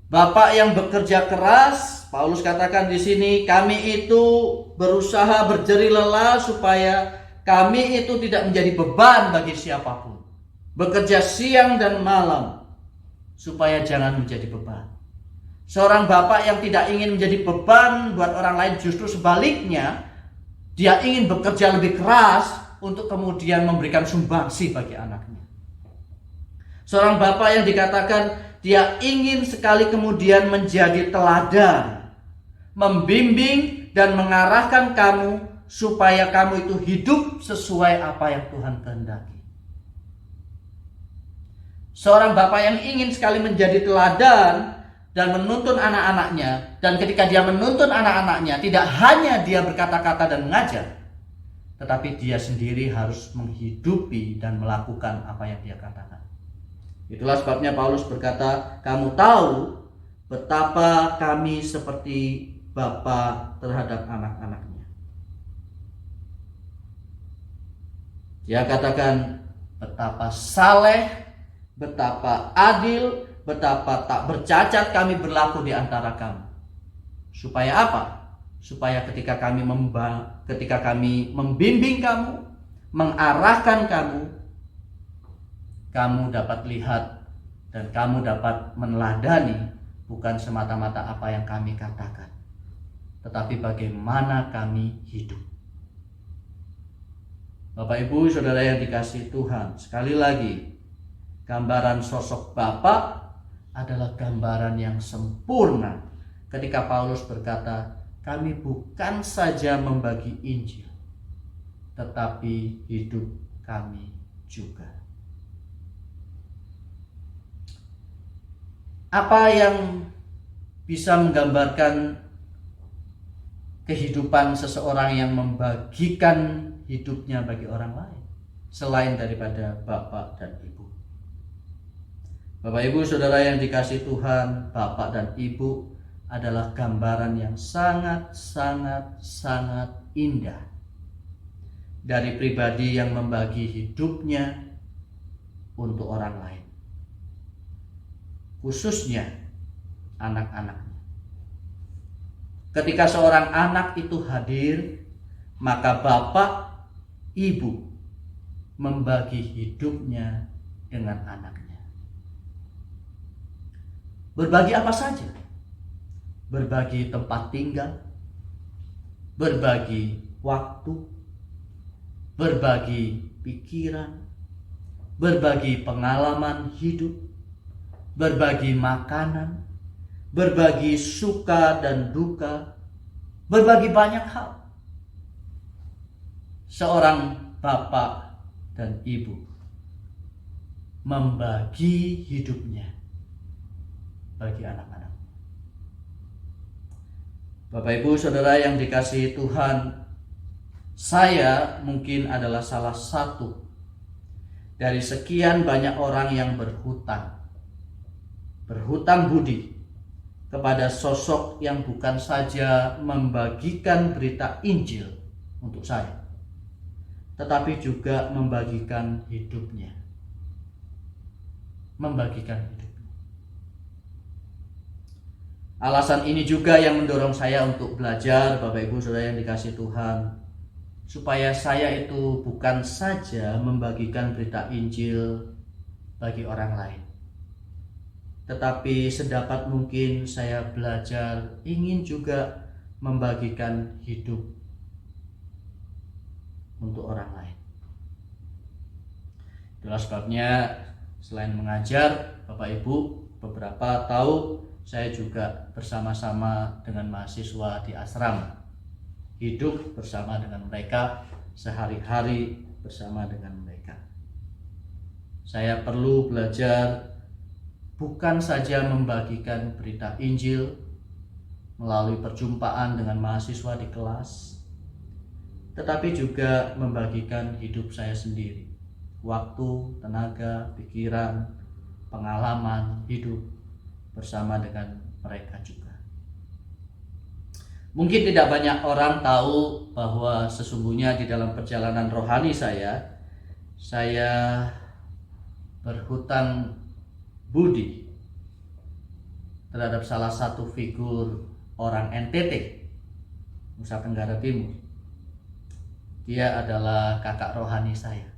Bapak yang bekerja keras, Paulus katakan di sini, kami itu berusaha berjerih lelah supaya kami itu tidak menjadi beban bagi siapapun. Bekerja siang dan malam supaya jangan menjadi beban. Seorang bapak yang tidak ingin menjadi beban buat orang lain, justru sebaliknya, dia ingin bekerja lebih keras untuk kemudian memberikan sumbangsi bagi anaknya. Seorang bapak yang dikatakan dia ingin sekali kemudian menjadi teladan, membimbing dan mengarahkan kamu supaya kamu itu hidup sesuai apa yang Tuhan kehendaki. Seorang bapak yang ingin sekali menjadi teladan dan menuntun anak-anaknya, dan ketika dia menuntun anak-anaknya, tidak hanya dia berkata-kata dan mengajar, tetapi dia sendiri harus menghidupi dan melakukan apa yang dia katakan. Itulah sebabnya Paulus berkata, kamu tahu betapa kami seperti bapa terhadap anak-anaknya. Dia katakan betapa saleh, betapa adil, betapa tak bercacat kami berlaku di antara kamu. Supaya apa? Supaya ketika kami membimbing kamu, mengarahkan kamu dapat lihat dan kamu dapat meneladani bukan semata-mata apa yang kami katakan, tetapi bagaimana kami hidup. Bapak Ibu Saudara yang dikasihi Tuhan, sekali lagi, gambaran sosok Bapak adalah gambaran yang sempurna ketika Paulus berkata, kami bukan saja membagi Injil, tetapi hidup kami juga. Apa yang bisa menggambarkan kehidupan seseorang yang membagikan hidupnya bagi orang lain selain daripada bapak dan ibu? Bapak Ibu Saudara yang dikasihi Tuhan, bapak dan ibu adalah gambaran yang sangat indah dari pribadi yang membagi hidupnya untuk orang lain, khususnya anak-anaknya. Ketika seorang anak itu hadir, maka bapak, ibu membagi hidupnya dengan anaknya. Berbagi apa saja? Berbagi tempat tinggal, berbagi waktu, berbagi pikiran, berbagi pengalaman hidup, berbagi makanan, berbagi suka dan duka, berbagi banyak hal. Seorang bapak dan ibu membagi hidupnya bagi anak-anak. Bapak Ibu Saudara yang dikasihi Tuhan, saya mungkin adalah salah satu dari sekian banyak orang yang berhutang budi kepada sosok yang bukan saja membagikan berita Injil untuk saya, tetapi juga membagikan hidupnya. Alasan ini juga yang mendorong saya untuk belajar, Bapak Ibu Saudara yang dikasihi Tuhan, supaya saya itu bukan saja membagikan berita Injil bagi orang lain, tetapi sedapat mungkin saya belajar ingin juga membagikan hidup untuk orang lain. Itulah sebabnya selain mengajar, Bapak Ibu, beberapa tahu saya juga bersama-sama dengan mahasiswa di asrama, hidup bersama dengan mereka, sehari-hari bersama dengan mereka. Saya perlu belajar bukan saja membagikan berita Injil melalui perjumpaan dengan mahasiswa di kelas, tetapi juga membagikan hidup saya sendiri, waktu, tenaga, pikiran, pengalaman hidup bersama dengan mereka juga. Mungkin tidak banyak orang tahu bahwa sesungguhnya di dalam perjalanan rohani saya berhutang budi terhadap salah satu figur orang NTT, Nusa Tenggara Timur. Dia adalah kakak rohani saya.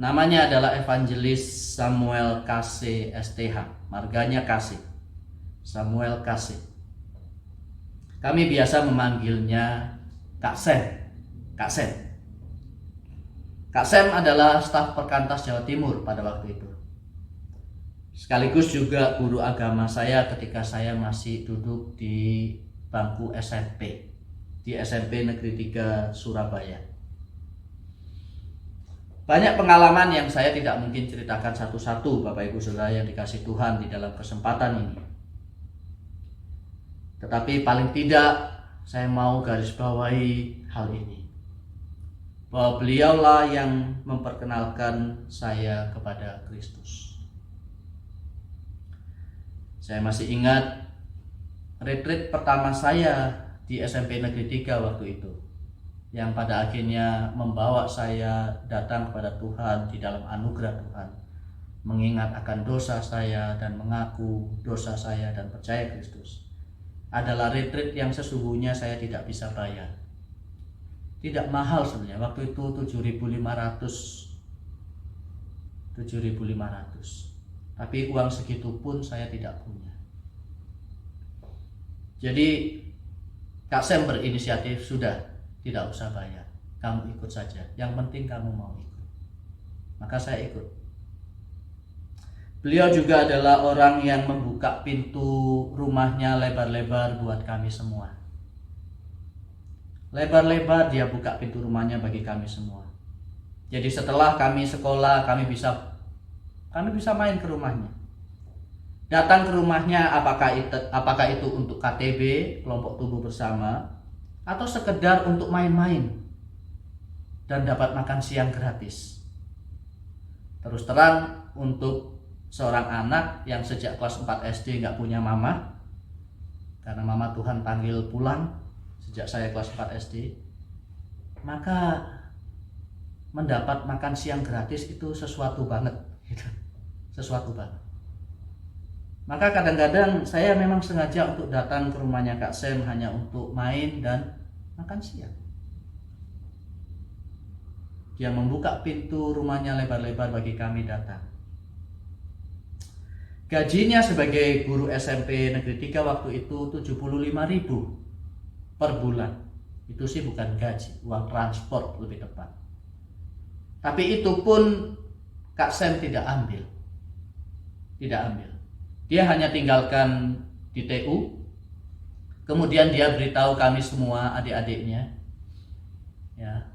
Namanya adalah Evangelis Samuel Kasih STH, marganya Kasih. Samuel Kasih. Kami biasa memanggilnya Kak Sem. Kak Sem. Kak Sem adalah staf Perkantas Jawa Timur pada waktu itu. Sekaligus juga guru agama saya ketika saya masih duduk di bangku SMP. Di SMP Negeri 3 Surabaya. Banyak pengalaman yang saya tidak mungkin ceritakan satu-satu, Bapak Ibu Saudara yang dikasih Tuhan di dalam kesempatan ini. Tetapi paling tidak saya mau garis bawahi hal ini. Bahwa beliaulah yang memperkenalkan saya kepada Kristus. Saya masih ingat retreat pertama saya di SMP Negeri 3 waktu itu, yang pada akhirnya membawa saya datang kepada Tuhan di dalam anugerah Tuhan, mengingat akan dosa saya dan mengaku dosa saya dan percaya Kristus, adalah retreat yang sesungguhnya saya tidak bisa bayar. Tidak mahal sebenarnya, waktu itu 7.500, tapi uang segitu pun saya tidak punya. Jadi Kak Sem berinisiatif, sudah, tidak usah bayar, kamu ikut saja, yang penting kamu mau ikut. Maka saya ikut. Beliau juga adalah orang yang membuka pintu rumahnya lebar-lebar buat kami semua. Lebar-lebar dia buka pintu rumahnya bagi kami semua. Jadi setelah kami sekolah, kami bisa main ke rumahnya. Datang ke rumahnya, apakah itu untuk KTB, kelompok tubuh bersama, atau sekedar untuk main-main dan dapat makan siang gratis. Terus terang, untuk seorang anak yang sejak kelas 4 SD nggak punya mama, karena mama Tuhan panggil pulang sejak saya kelas 4 SD, maka mendapat makan siang gratis itu sesuatu banget, gitu. Sesuatu banget. Maka kadang-kadang saya memang sengaja untuk datang ke rumahnya Kak Sem hanya untuk main dan makan siang. Dia membuka pintu rumahnya lebar-lebar bagi kami datang. Gajinya sebagai guru SMP Negeri 3 waktu itu 75.000 per bulan. Itu sih bukan gaji, uang transport lebih tepat. Tapi itu pun Kak Sem tidak ambil. Tidak ambil. Dia hanya tinggalkan di TU. Kemudian dia beritahu kami semua, adik-adiknya, ya,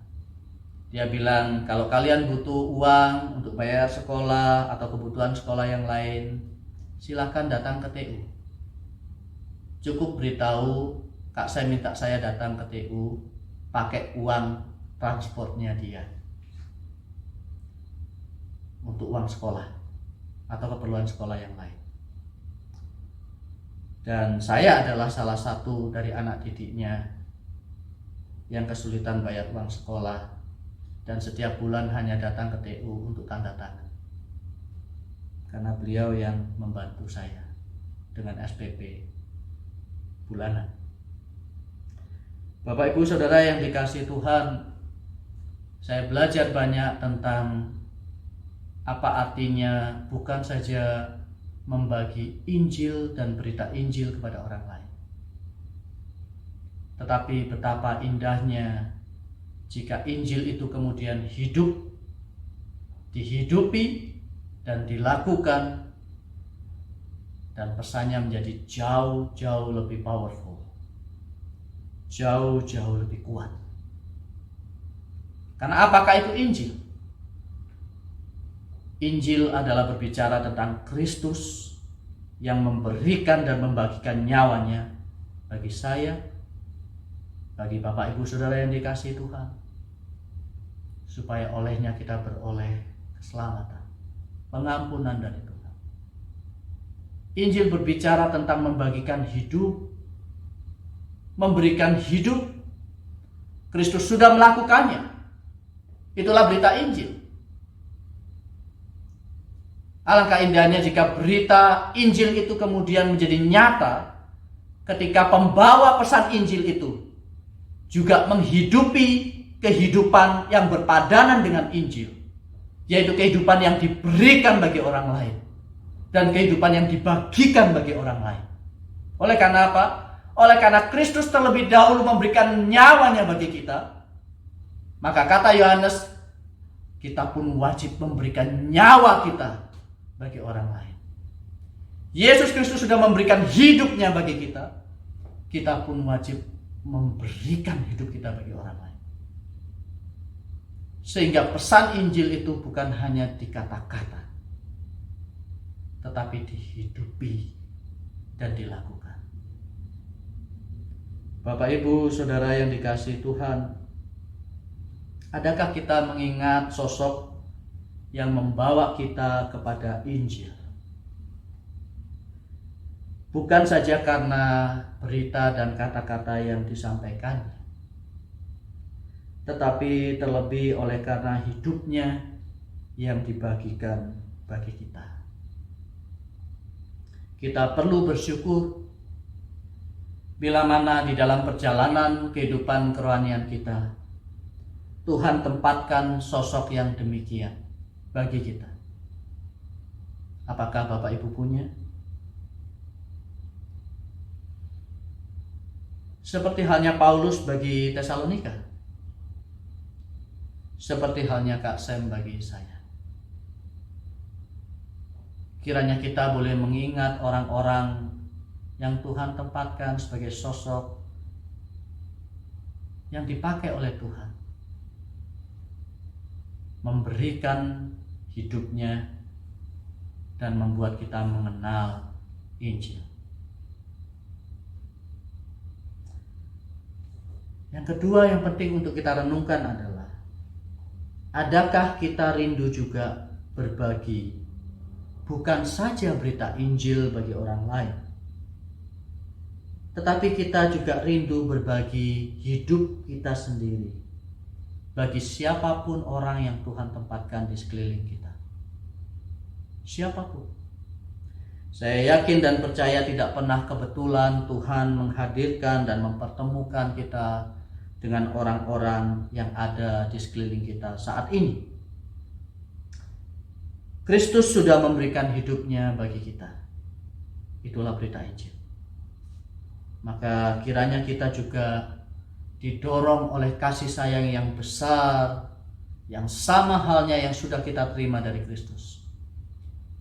dia bilang kalau kalian butuh uang untuk bayar sekolah atau kebutuhan sekolah yang lain, silakan datang ke TU. Cukup beritahu Kak saya minta saya datang ke TU pakai uang transportnya dia untuk uang sekolah atau keperluan sekolah yang lain. Dan saya adalah salah satu dari anak didiknya yang kesulitan bayar uang sekolah dan setiap bulan hanya datang ke TU untuk tanda tangan. Karena beliau yang membantu saya dengan SPP bulanan. Bapak Ibu Saudara yang dikasihi Tuhan, saya belajar banyak tentang apa artinya bukan saja membagi Injil dan berita Injil kepada orang lain, tetapi betapa indahnya jika Injil itu kemudian hidup, dihidupi dan dilakukan, dan pesannya menjadi jauh-jauh lebih powerful, jauh-jauh lebih kuat. Karena apakah itu Injil? Injil adalah berbicara tentang Kristus yang memberikan dan membagikan nyawanya bagi saya, bagi Bapak Ibu Saudara yang dikasihi Tuhan, supaya olehnya kita beroleh keselamatan, pengampunan dari Tuhan. Injil berbicara tentang membagikan hidup, memberikan hidup. Kristus sudah melakukannya. Itulah berita Injil. Alangkah indahnya jika berita Injil itu kemudian menjadi nyata ketika pembawa pesan Injil itu juga menghidupi kehidupan yang berpadanan dengan Injil, yaitu kehidupan yang diberikan bagi orang lain dan kehidupan yang dibagikan bagi orang lain. Oleh karena apa? Oleh karena Kristus terlebih dahulu memberikan nyawanya bagi kita, maka kata Yohanes, kita pun wajib memberikan nyawa kita bagi orang lain. Yesus Kristus sudah memberikan hidupnya bagi kita, kita pun wajib memberikan hidup kita bagi orang lain. Sehingga pesan Injil itu bukan hanya di kata-kata, tetapi dihidupi dan dilakukan. Bapak, Ibu, Saudara yang dikasihi Tuhan, adakah kita mengingat sosok yang membawa kita kepada Injil? Bukan saja karena berita dan kata-kata yang disampaikannya, tetapi terlebih oleh karena hidupnya yang dibagikan bagi kita. Kita perlu bersyukur bila mana di dalam perjalanan kehidupan kerohanian kita, Tuhan tempatkan sosok yang demikian bagi kita. Apakah Bapak Ibu punya? Seperti halnya Paulus bagi Tesalonika, seperti halnya Kak Sam bagi saya. Kiranya kita boleh mengingat orang-orang yang Tuhan tempatkan sebagai sosok yang dipakai oleh Tuhan, memberikan hidupnya dan membuat kita mengenal Injil. Yang kedua yang penting untuk kita renungkan adalah, adakah kita rindu juga berbagi bukan saja berita Injil bagi orang lain, tetapi kita juga rindu berbagi hidup kita sendiri bagi siapapun orang yang Tuhan tempatkan di sekeliling kita. Siapapun. Saya yakin dan percaya tidak pernah kebetulan Tuhan menghadirkan dan mempertemukan kita dengan orang-orang yang ada di sekeliling kita saat ini. Kristus sudah memberikan hidupnya bagi kita. Itulah berita Injil. Maka kiranya kita juga didorong oleh kasih sayang yang besar, yang sama halnya yang sudah kita terima dari Kristus.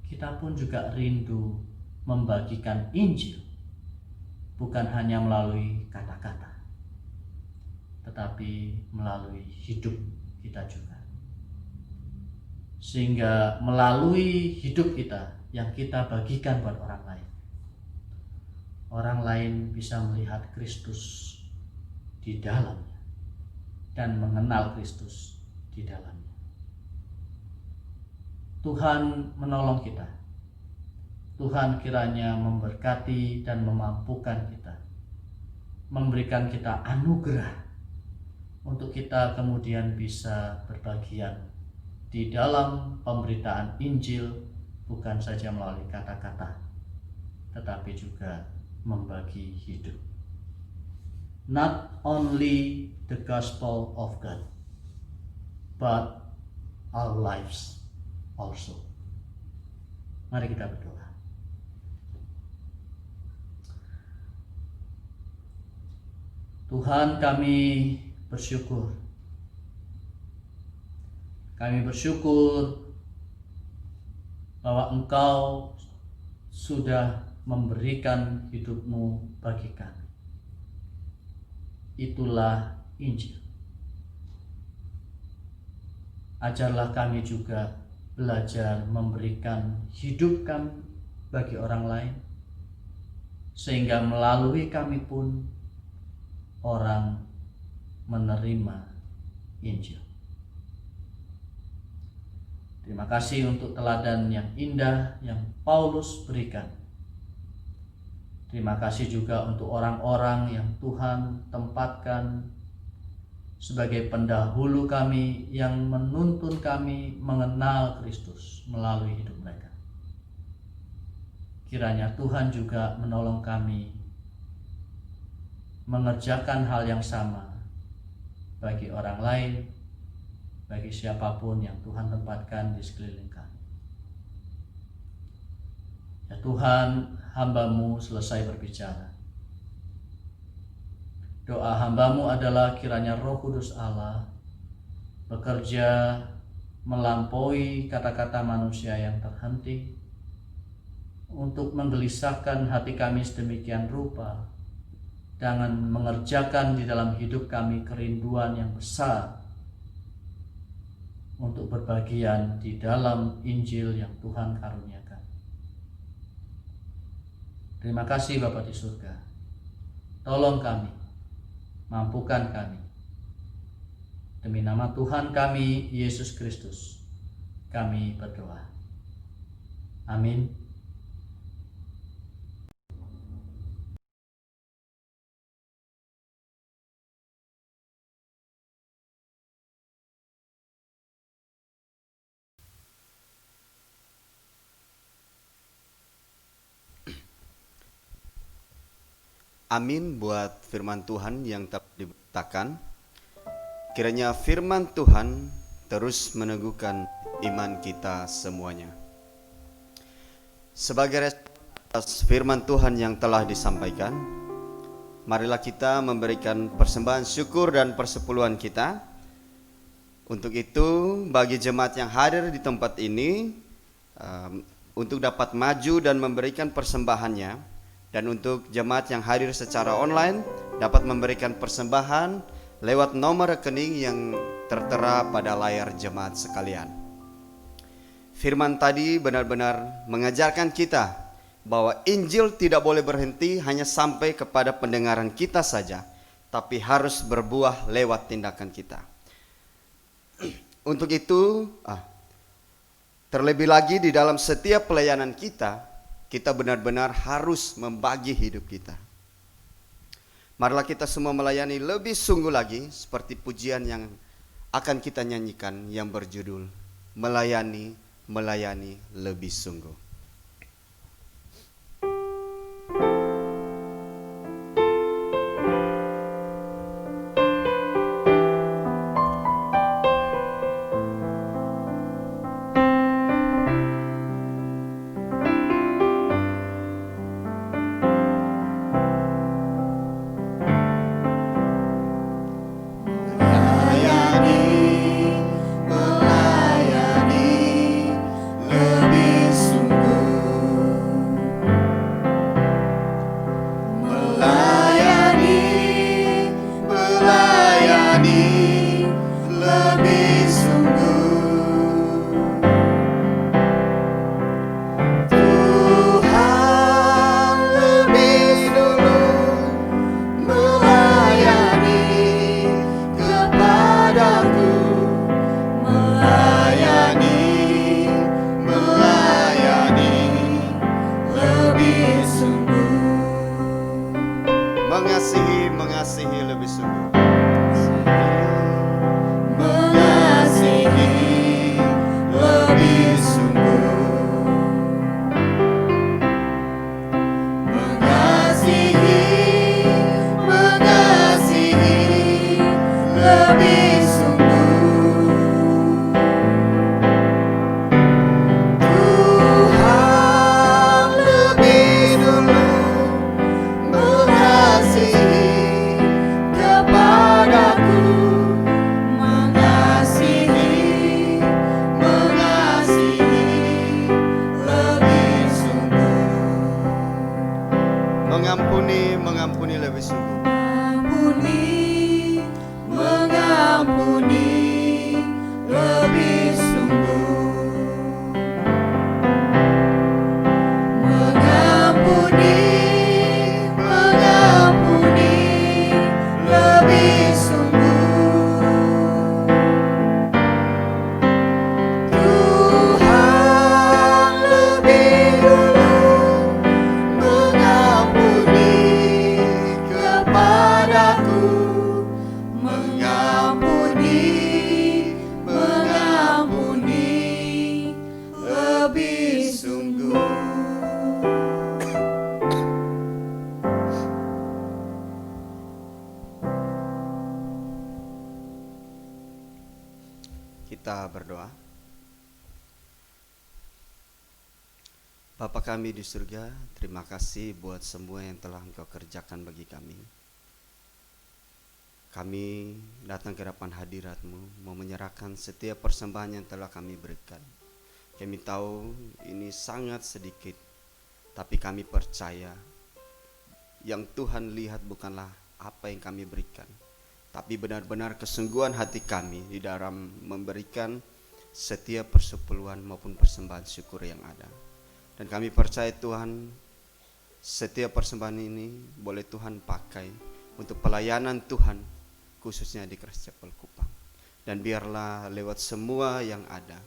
Kita pun juga rindu membagikan Injil, bukan hanya melalui kata-kata, tetapi melalui hidup kita juga. Sehingga melalui hidup kita yang kita bagikan buat orang lain, orang lain bisa melihat Kristus di dalamnya dan mengenal Kristus di dalamnya. Tuhan menolong kita. Tuhan kiranya memberkati dan memampukan kita, memberikan kita anugerah untuk kita kemudian bisa berbagian di dalam pemberitaan Injil, bukan saja melalui kata-kata, tetapi juga membagi hidup. Not only the gospel of God, but our lives also. Mari kita berdoa. Tuhan, kami bersyukur. Kami bersyukur bahwa Engkau sudah memberikan hidup-Mu bagi kami. Itulah Injil. Ajarlah kami juga belajar memberikan hidup kami bagi orang lain, sehingga melalui kami pun orang menerima Injil. Terima kasih untuk teladan yang indah yang Paulus berikan. Terima kasih juga untuk orang-orang yang Tuhan tempatkan sebagai pendahulu kami yang menuntun kami mengenal Kristus melalui hidup mereka. Kiranya Tuhan juga menolong kami mengerjakan hal yang sama bagi orang lain, bagi siapapun yang Tuhan tempatkan di sekeliling kami. Ya Tuhan, hamba-Mu selesai berbicara. Doa hamba-Mu adalah kiranya Roh Kudus Allah bekerja melampaui kata-kata manusia yang terhenti untuk menggelisahkan hati kami sedemikian rupa, dengan mengerjakan di dalam hidup kami kerinduan yang besar untuk berbagian di dalam Injil yang Tuhan karuniakan. Terima kasih Bapa di surga. Tolong kami, mampukan kami. Demi nama Tuhan kami, Yesus Kristus, kami berdoa. Amin. Amin buat firman Tuhan yang telah diberitakan. Kiranya firman Tuhan terus meneguhkan iman kita semuanya. Sebagai respon atas firman Tuhan yang telah disampaikan, marilah kita memberikan persembahan syukur dan persepuluhan kita. Untuk itu, bagi jemaat yang hadir di tempat ini, untuk dapat maju dan memberikan persembahannya, dan untuk jemaat yang hadir secara online dapat memberikan persembahan lewat nomor rekening yang tertera pada layar jemaat sekalian. Firman tadi benar-benar mengajarkan kita bahwa Injil tidak boleh berhenti hanya sampai kepada pendengaran kita saja, tapi harus berbuah lewat tindakan kita. Untuk itu, terlebih lagi di dalam setiap pelayanan kita benar-benar harus membagi hidup kita. Marilah kita semua melayani lebih sungguh lagi seperti pujian yang akan kita nyanyikan yang berjudul Melayani, Melayani Lebih Sungguh. Mengasihi lebih sungguh. Mengasihi lebih sungguh. Mengasihi lebih sungguh. Tuhan lebih dulu mengasihi kepadaku, mengasihi lebih sungguh. Mengampuni lebih sungguh. Mengampuni lebih sungguh. Mengampuni lebih sungguh. Tuhan lebih dulu mengampuni kepadaku, Bapa kami di surga, terima kasih buat semua yang telah Engkau kerjakan bagi kami. Kami datang ke hadapan hadirat-Mu, mau menyerahkan setiap persembahan yang telah kami berikan. Kami tahu ini sangat sedikit, tapi kami percaya yang Tuhan lihat bukanlah apa yang kami berikan, tapi benar-benar kesungguhan hati kami di dalam memberikan setiap persepuluhan maupun persembahan syukur yang ada. Dan kami percaya Tuhan, setiap persembahan ini boleh Tuhan pakai untuk pelayanan Tuhan, khususnya di Christ Chapel Kupang. Dan biarlah lewat semua yang ada,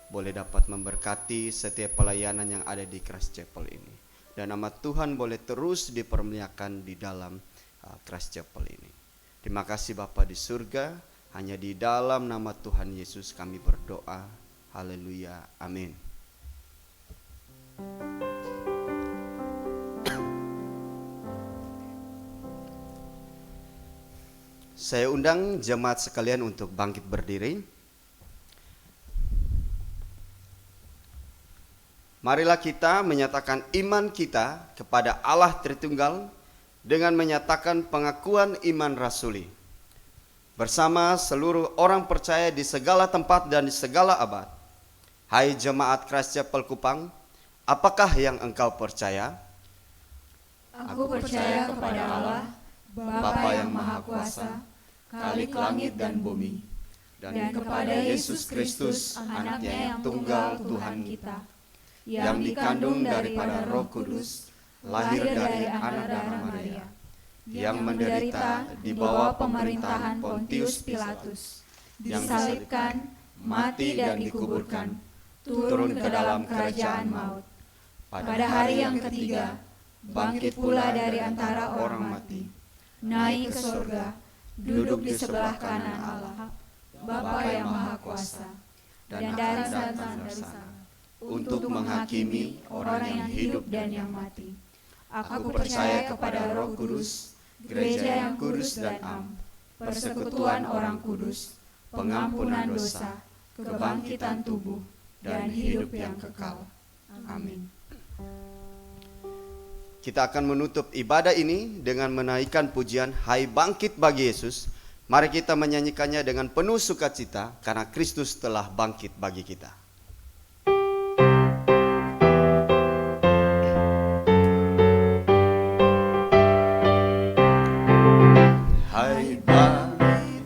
boleh dapat memberkati setiap pelayanan yang ada di Christ Chapel ini. Dan nama Tuhan boleh terus dipermuliakan di dalam Christ Chapel ini. Terima kasih Bapa di surga, hanya di dalam nama Tuhan Yesus kami berdoa. Haleluya, amin. Saya undang jemaat sekalian untuk bangkit berdiri. Marilah kita menyatakan iman kita kepada Allah Tritunggal dengan menyatakan pengakuan iman rasuli. Bersama seluruh orang percaya di segala tempat dan di segala abad. Hai jemaat Christ Chapel Kupang, apakah yang engkau percaya? Aku percaya kepada Allah, Bapa yang Maha Kuasa, Khalik langit dan bumi, dan kepada Yesus Kristus, anaknya yang tunggal Tuhan kita, yang dikandung daripada Roh Kudus, lahir dari anak darah Maria, yang menderita di bawah pemerintahan Pontius Pilatus, disalibkan, mati dan dikuburkan, turun ke dalam kerajaan maut. Pada hari yang ketiga, bangkit pula dari antara orang mati, naik ke surga, duduk di sebelah kanan Allah, Bapa yang Maha Kuasa, dan dari sana untuk menghakimi orang yang hidup dan yang mati. Aku percaya kepada Roh Kudus, gereja yang kudus dan am, persekutuan orang kudus, pengampunan dosa, kebangkitan tubuh, dan hidup yang kekal. Amin. Kita akan menutup ibadah ini dengan menaikkan pujian Hai bangkit bagi Yesus. Mari kita menyanyikannya dengan penuh sukacita karena Kristus telah bangkit bagi kita. Hai bangkit,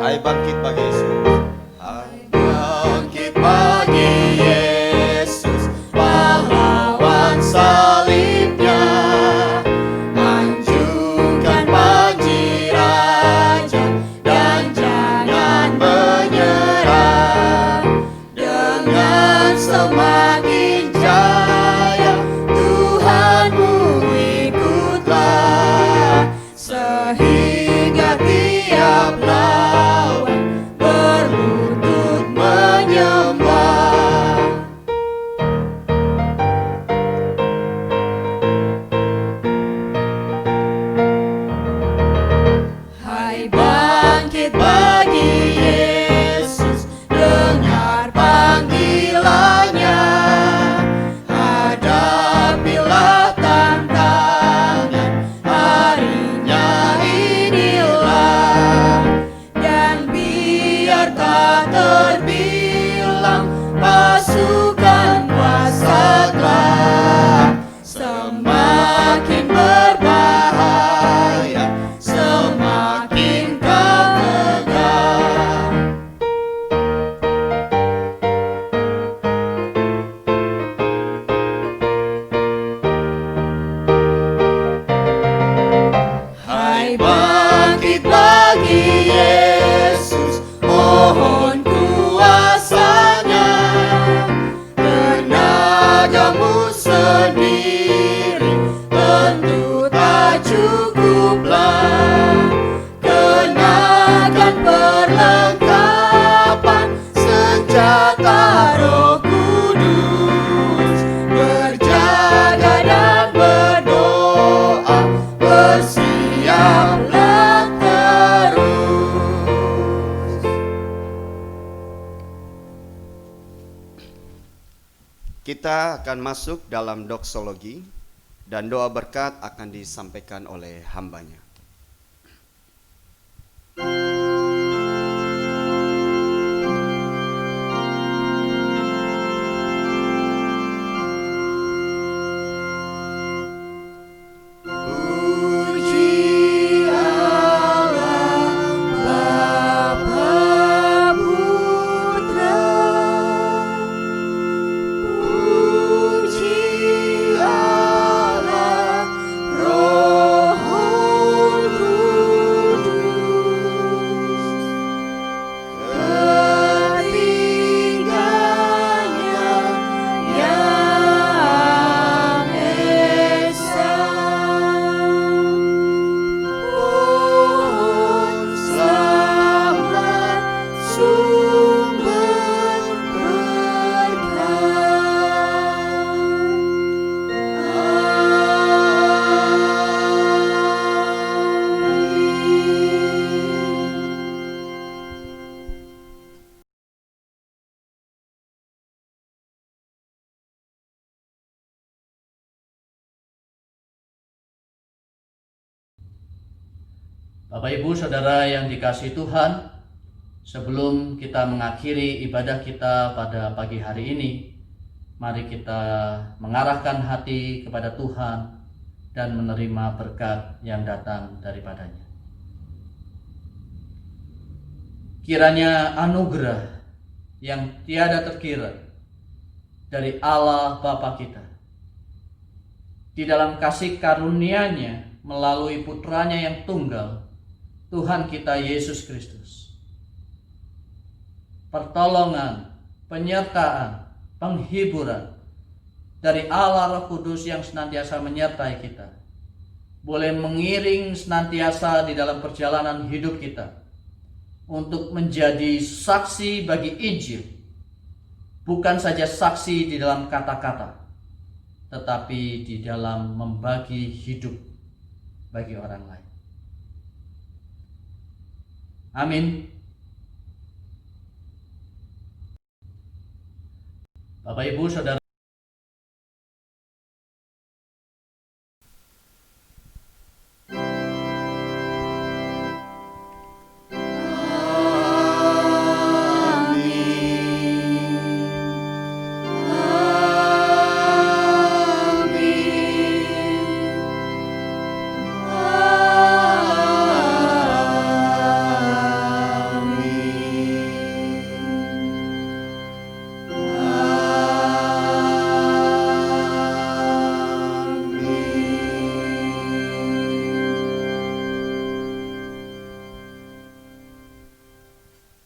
Hai bangkit bagi Yesus. Hai bangkit bagi Yesus, pahlawan salibnya, anjungkan panji raja dan jangan menyerah. Dengan semakin jaya Tuhanmu ikutlah, sehingga tiap lawan berlutut menyembah. Hai bangkit bagi Yesus, dengar panggilannya, hadapilah tantangan, harinya inilah, dan biar tak terbilang pasukan kuasa gelap, semakin berbahaya, semakin kau tegak. Hai bangkit bagi Yesus, mohon kuasanya, tenagamu sendiri tentu tak cukuplah. Kenakan perlengkapan senjata Roh Kudus, berjaga dan berdoa, bersiaplah Kita akan masuk dalam doksologi dan doa berkat akan disampaikan oleh hambanya. Puji Allah Bapa Putra, puji Allah Roh Kudus, ketiganya yang esa. Pohon selamat sumber Bapak Ibu Saudara yang dikasihi Tuhan, sebelum kita mengakhiri ibadah kita pada pagi hari ini, mari kita mengarahkan hati kepada Tuhan dan menerima berkat yang datang daripadanya. Kiranya anugerah yang tiada terkira dari Allah Bapa kita, di dalam kasih karunia-Nya melalui putranya yang tunggal, Tuhan kita Yesus Kristus, pertolongan, penyertaan, penghiburan dari Allah Roh Kudus yang senantiasa menyertai kita, boleh mengiring senantiasa di dalam perjalanan hidup kita untuk menjadi saksi bagi Injil, bukan saja saksi di dalam kata-kata, tetapi di dalam membagi hidup bagi orang lain. Amin. Bapak Ibu Saudara,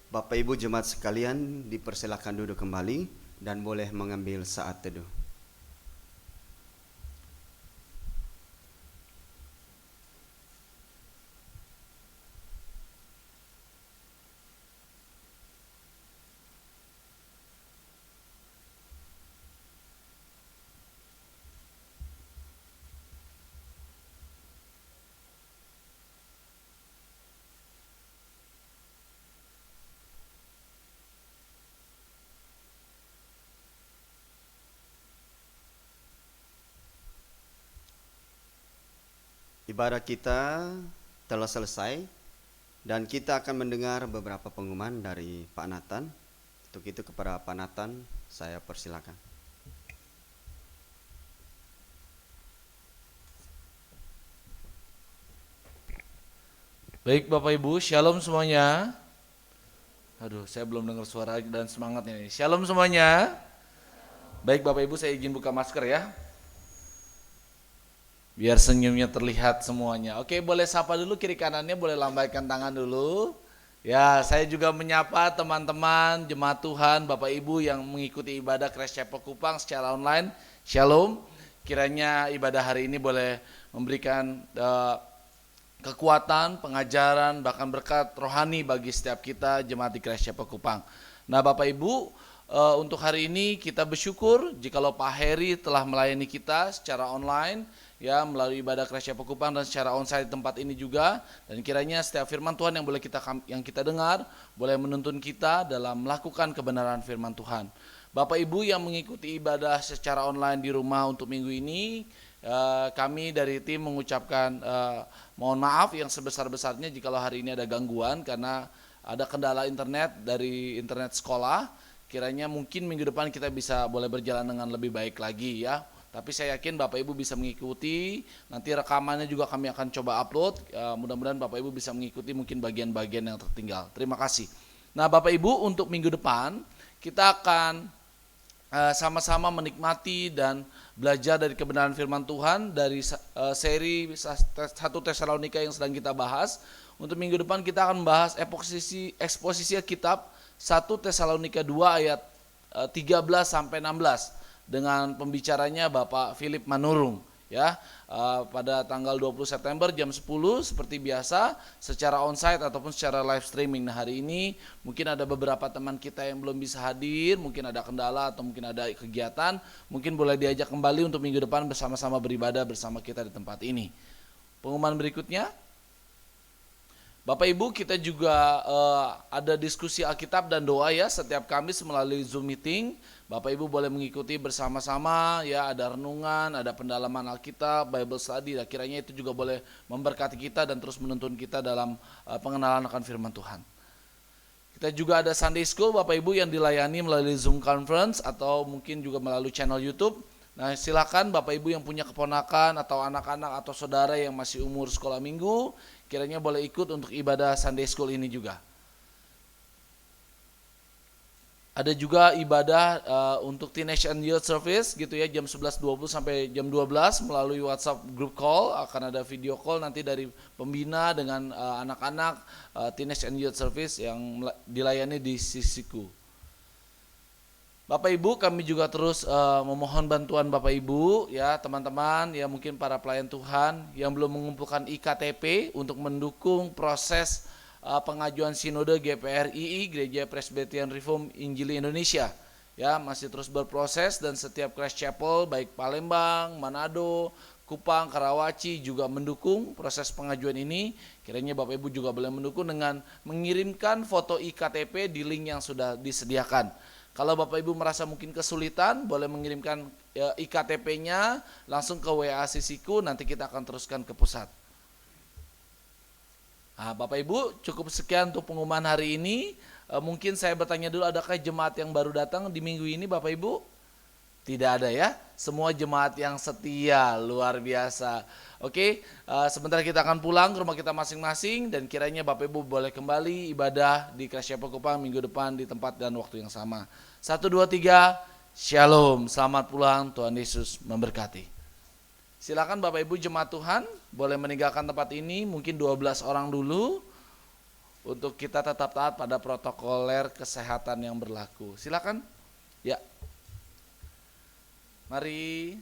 Bapak Ibu jemaat sekalian, dipersilakan duduk kembali dan boleh mengambil saat teduh. Ibadah kita telah selesai dan kita akan mendengar beberapa pengumuman dari Pak Nathan. Untuk itu kepada Pak Nathan saya persilakan. Baik Bapak Ibu, Shalom semuanya. Aduh, saya belum dengar suara dan semangatnya nih. Shalom semuanya. Baik Bapak Ibu, saya izin buka masker ya, biar senyumnya terlihat semuanya. Oke, boleh sapa dulu kiri kanannya, boleh lambaikan tangan dulu. Ya, saya juga menyapa teman-teman jemaat Tuhan, Bapak Ibu yang mengikuti ibadah Christ Chapel Kupang secara online. Shalom. Kiranya ibadah hari ini boleh memberikan kekuatan, pengajaran, bahkan berkat rohani bagi setiap kita jemaat di Christ Chapel Kupang. Nah, Bapak Ibu, untuk hari ini kita bersyukur jikalau Pak Heri telah melayani kita secara online, ya, melalui ibadah Christ Chapel Kupang dan secara onsite di tempat ini juga. Dan kiranya setiap firman Tuhan yang kita dengar boleh menuntun kita dalam melakukan kebenaran firman Tuhan. Bapak Ibu yang mengikuti ibadah secara online di rumah untuk minggu ini, kami dari tim mengucapkan mohon maaf yang sebesar-besarnya jikalau hari ini ada gangguan karena ada kendala internet dari internet sekolah. Kiranya mungkin minggu depan kita bisa boleh berjalan dengan lebih baik lagi ya. Tapi saya yakin Bapak Ibu bisa mengikuti, nanti rekamannya juga kami akan coba upload, mudah-mudahan Bapak Ibu bisa mengikuti mungkin bagian-bagian yang tertinggal. Terima kasih. Nah Bapak Ibu, untuk minggu depan kita akan sama-sama menikmati dan belajar dari kebenaran firman Tuhan dari seri 1 Tesalonika yang sedang kita bahas. Untuk minggu depan kita akan membahas eksposisi kitab 1 Tesalonika 2 ayat 13 sampai 16 dengan pembicaranya Bapak Philip Manurung ya. Pada tanggal 20 September jam 10 seperti biasa secara onsite ataupun secara live streaming. Nah hari ini mungkin ada beberapa teman kita yang belum bisa hadir, mungkin ada kendala atau mungkin ada kegiatan, mungkin boleh diajak kembali untuk minggu depan bersama-sama beribadah bersama kita di tempat ini. Pengumuman berikutnya, Bapak Ibu, kita juga ada diskusi Alkitab dan doa ya setiap Kamis melalui Zoom meeting. Bapak Ibu boleh mengikuti bersama-sama ya, ada renungan, ada pendalaman Alkitab, Bible study. Dan kiranya itu juga boleh memberkati kita dan terus menuntun kita dalam pengenalan akan firman Tuhan. Kita juga ada Sunday School Bapak Ibu yang dilayani melalui Zoom Conference atau mungkin juga melalui channel YouTube. Nah silakan Bapak Ibu yang punya keponakan atau anak-anak atau saudara yang masih umur sekolah minggu, kiranya boleh ikut untuk ibadah Sunday School ini juga. Ada juga ibadah untuk Teenage and Youth Service gitu ya, jam 11.20 sampai jam 12 melalui WhatsApp group call. Akan ada video call nanti dari pembina dengan anak-anak Teenage and Youth Service yang dilayani di sisiku. Bapak Ibu, kami juga terus memohon bantuan Bapak Ibu ya, teman-teman ya, mungkin para pelayan Tuhan yang belum mengumpulkan IKTP untuk mendukung proses pengajuan sinode GPRII Gereja Presbyterian Reform Injili Indonesia ya, masih terus berproses dan setiap Christ Chapel baik Palembang, Manado, Kupang, Karawaci juga mendukung proses pengajuan ini. Kiranya Bapak Ibu juga boleh mendukung dengan mengirimkan foto IKTP di link yang sudah disediakan. Kalau Bapak Ibu merasa mungkin kesulitan, boleh mengirimkan IKTP-nya langsung ke WA sisiku, nanti kita akan teruskan ke pusat. Nah, Bapak Ibu, cukup sekian untuk pengumuman hari ini. Mungkin saya bertanya dulu, adakah jemaat yang baru datang di minggu ini Bapak Ibu? Tidak ada ya, semua jemaat yang setia, luar biasa. Oke, sebentar kita akan pulang ke rumah kita masing-masing dan kiranya Bapak Ibu boleh kembali ibadah di Christ Chapel Kupang minggu depan di tempat dan waktu yang sama. 1, 2, 3, Shalom, selamat pulang, Tuhan Yesus memberkati. Silakan Bapak Ibu jemaat Tuhan boleh meninggalkan tempat ini, mungkin 12 orang dulu untuk kita tetap taat pada protokoler kesehatan yang berlaku. Silakan. Ya. Mari.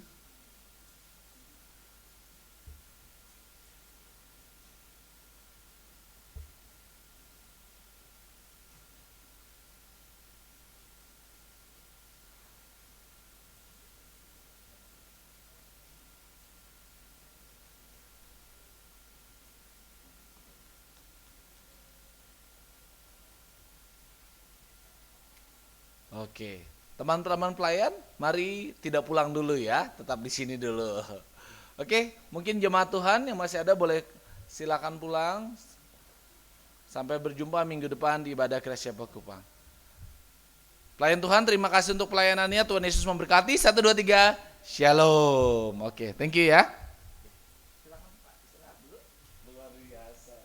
Oke, teman-teman pelayan, mari tidak pulang dulu ya, tetap di sini dulu. Oke, mungkin jemaat Tuhan yang masih ada boleh silakan pulang. Sampai berjumpa minggu depan di ibadah Christ Chapel Kupang. Pelayan Tuhan, terima kasih untuk pelayanannya. Tuhan Yesus memberkati. 1, 2, 3, Shalom. Oke, thank you ya. Silakan Pak, istirahat dulu. Luar biasa.